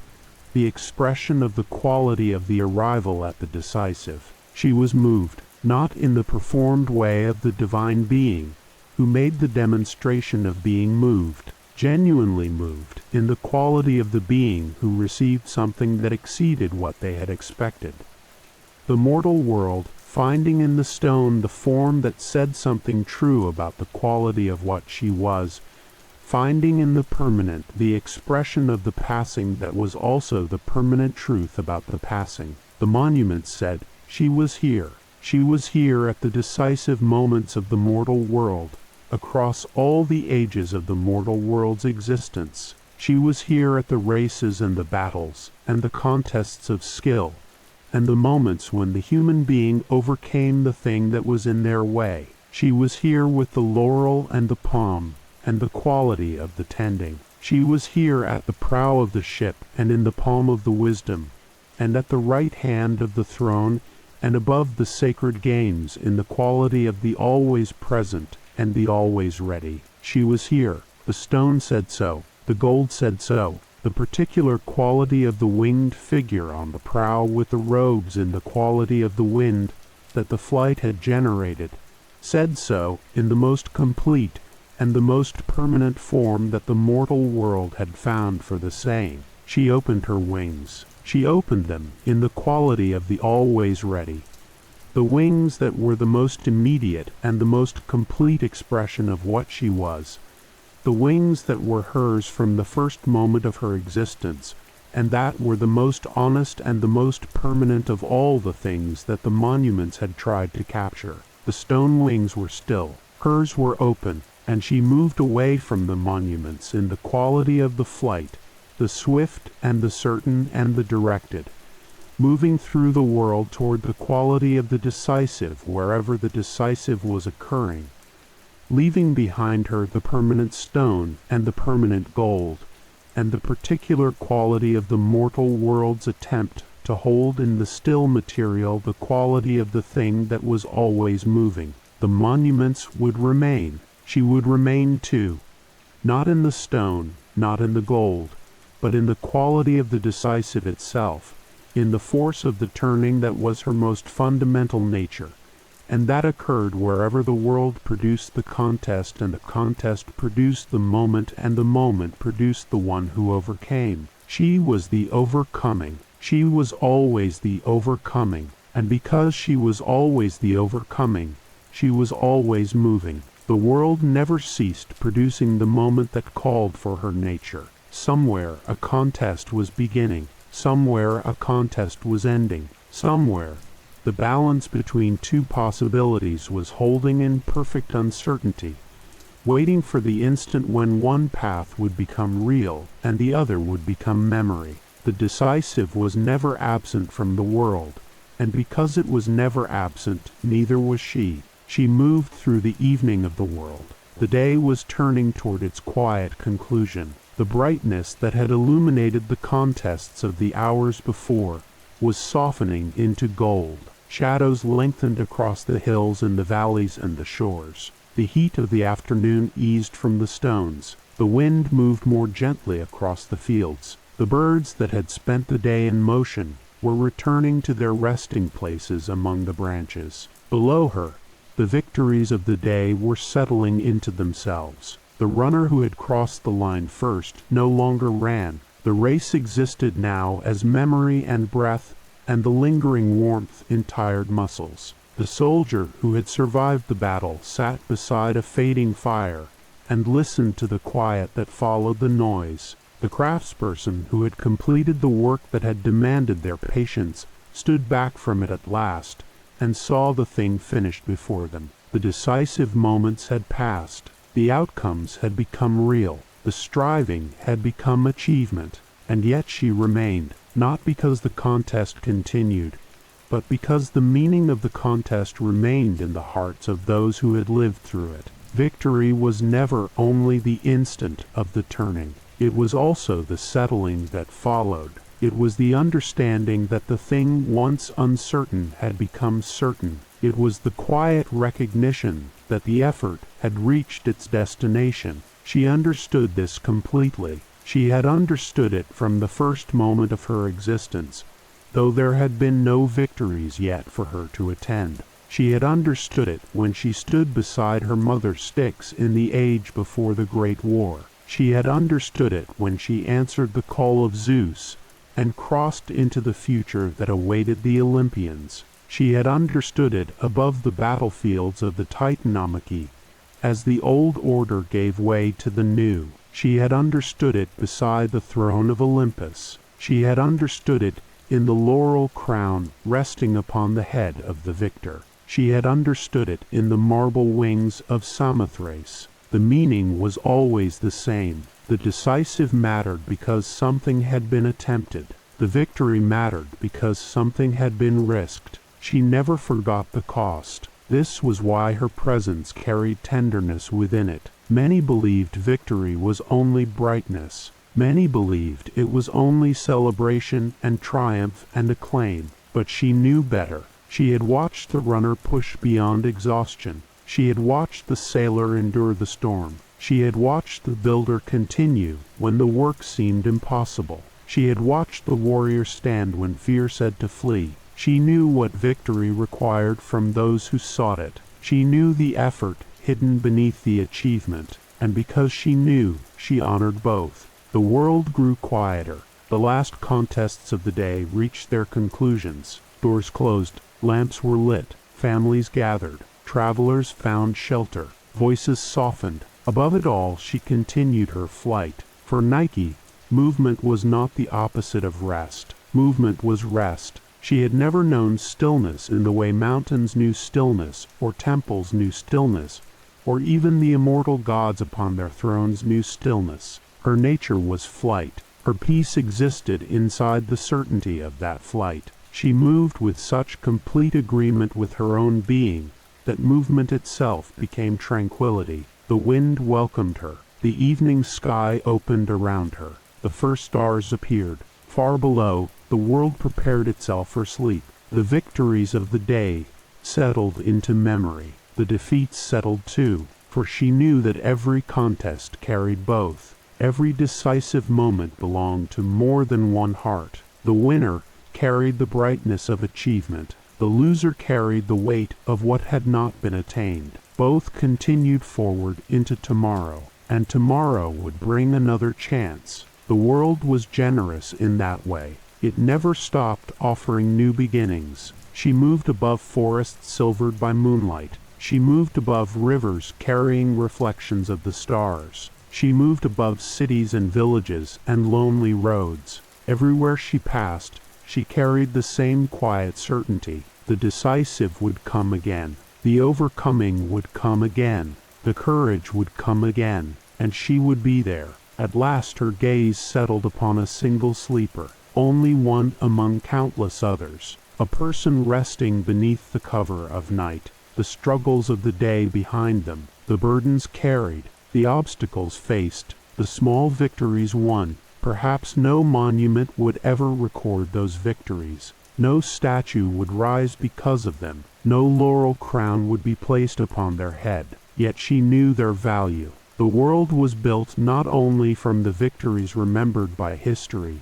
Speaker 1: the expression of the quality of the arrival at the decisive. She was moved, not in the performed way of the divine being, who made the demonstration of being moved, genuinely moved, in the quality of the being who received something that exceeded what they had expected. The mortal world, finding in the stone the form that said something true about the quality of what she was, finding in the permanent the expression of the passing that was also the permanent truth about the passing. The monuments said, "She was here. She was here at the decisive moments of the mortal world, across all the ages of the mortal world's existence. She was here at the races and the battles, and the contests of skill, and the moments when the human being overcame the thing that was in their way. She was here with the laurel and the palm, and the quality of the tending. She was here at the prow of the ship, and in the palm of the wisdom, and at the right hand of the throne, and above the sacred games in the quality of the always present and the always ready. She was here. The stone said so. The gold said so. The particular quality of the winged figure on the prow with the robes in the quality of the wind that the flight had generated said so in the most complete and the most permanent form that the mortal world had found for the saying. She opened her wings. She opened them in the quality of the always ready, the wings that were the most immediate and the most complete expression of what she was, the wings that were hers from the first moment of her existence, and that were the most honest and the most permanent of all the things that the monuments had tried to capture. The stone wings were still. Hers were open, and she moved away from the monuments in the quality of the flight, the swift and the certain and the directed, moving through the world toward the quality of the decisive wherever the decisive was occurring, leaving behind her the permanent stone and the permanent gold, and the particular quality of the mortal world's attempt to hold in the still material the quality of the thing that was always moving. The monuments would remain. She would remain too, not in the stone, not in the gold, but in the quality of the decisive itself, in the force of the turning that was her most fundamental nature, and that occurred wherever the world produced the contest and the contest produced the moment and the moment produced the one who overcame. She was the overcoming. She was always the overcoming, and because she was always the overcoming, she was always moving. The world never ceased producing the moment that called for her nature. Somewhere a contest was beginning. Somewhere a contest was ending. Somewhere the balance between two possibilities was holding in perfect uncertainty, waiting for the instant when one path would become real and the other would become memory. The decisive was never absent from the world, and because it was never absent, neither was she. She moved through the evening of the world. The day was turning toward its quiet conclusion. The brightness that had illuminated the contests of the hours before was softening into gold. Shadows lengthened across the hills and the valleys and the shores. The heat of the afternoon eased from the stones. The wind moved more gently across the fields. The birds that had spent the day in motion were returning to their resting places among the branches. Below her, the victories of the day were settling into themselves. The runner who had crossed the line first no longer ran. The race existed now as memory and breath and the lingering warmth in tired muscles. The soldier who had survived the battle sat beside a fading fire and listened to the quiet that followed the noise. The craftsperson who had completed the work that had demanded their patience stood back from it at last and saw the thing finished before them. The decisive moments had passed. The outcomes had become real. The striving had become achievement. And yet she remained, not because the contest continued, but because the meaning of the contest remained in the hearts of those who had lived through it. Victory was never only the instant of the turning. It was also the settling that followed. It was the understanding that the thing once uncertain had become certain, It was the quiet recognition that the effort had reached its destination. She understood this completely. She had understood it from the first moment of her existence, though there had been no victories yet for her to attend. She had understood it when she stood beside her mother Styx in the age before the Great War. She had understood it when she answered the call of Zeus and crossed into the future that awaited the Olympians. She had understood it above the battlefields of the Titanomachy, as the old order gave way to the new. She had understood it beside the throne of Olympus. She had understood it in the laurel crown resting upon the head of the victor. She had understood it in the marble wings of Samothrace. The meaning was always the same. The decisive mattered because something had been attempted. The victory mattered because something had been risked. She never forgot the cost. This was why her presence carried tenderness within it. Many believed victory was only brightness. Many believed it was only celebration and triumph and acclaim. But she knew better. She had watched the runner push beyond exhaustion. She had watched the sailor endure the storm. She had watched the builder continue when the work seemed impossible. She had watched the warrior stand when fear said to flee. She knew what victory required from those who sought it. She knew the effort hidden beneath the achievement, and because she knew, she honored both. The world grew quieter. The last contests of the day reached their conclusions. Doors closed, lamps were lit, families gathered, travelers found shelter, voices softened. Above it all, she continued her flight. For Nike, movement was not the opposite of rest. Movement was rest. She had never known stillness in the way mountains knew stillness, or temples knew stillness, or even the immortal gods upon their thrones knew stillness. Her nature was flight. Her peace existed inside the certainty of that flight. She moved with such complete agreement with her own being that movement itself became tranquility. The wind welcomed her. The evening sky opened around her. The first stars appeared. Far below, the world prepared itself for sleep. The victories of the day settled into memory. The defeats settled too, for she knew that every contest carried both. Every decisive moment belonged to more than one heart. The winner carried the brightness of achievement. The loser carried the weight of what had not been attained. Both continued forward into tomorrow, and tomorrow would bring another chance. The world was generous in that way. It never stopped offering new beginnings. She moved above forests silvered by moonlight. She moved above rivers carrying reflections of the stars. She moved above cities and villages and lonely roads. Everywhere she passed, she carried the same quiet certainty. The decisive would come again. The overcoming would come again. The courage would come again, and she would be there. At last her gaze settled upon a single sleeper, only one among countless others, a person resting beneath the cover of night, the struggles of the day behind them, the burdens carried, the obstacles faced, the small victories won. Perhaps no monument would ever record those victories. No statue would rise because of them. No laurel crown would be placed upon their head. Yet she knew their value. The world was built not only from the victories remembered by history,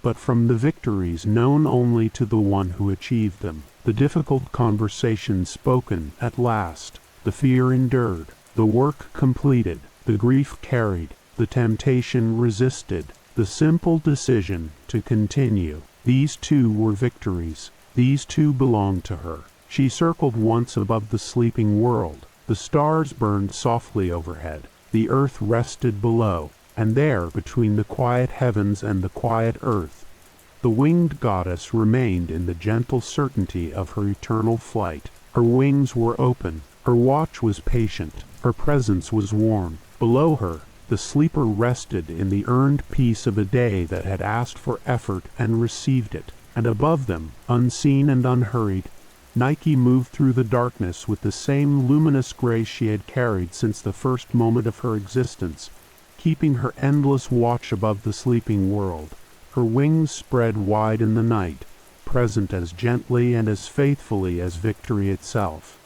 Speaker 1: but from the victories known only to the one who achieved them. The difficult conversations spoken at last, the fear endured, the work completed, the grief carried, the temptation resisted, the simple decision to continue. These too were victories. These too belonged to her. She circled once above the sleeping world. The stars burned softly overhead. The earth rested below, and there, between the quiet heavens and the quiet earth, the winged goddess remained in the gentle certainty of her eternal flight. Her wings were open. Her watch was patient. Her presence was warm. Below her, the sleeper rested in the earned peace of a day that had asked for effort and received it. And above them, unseen and unhurried, Nike moved through the darkness with the same luminous grace she had carried since the first moment of her existence, keeping her endless watch above the sleeping world. Her wings spread wide in the night, present as gently and as faithfully as victory itself.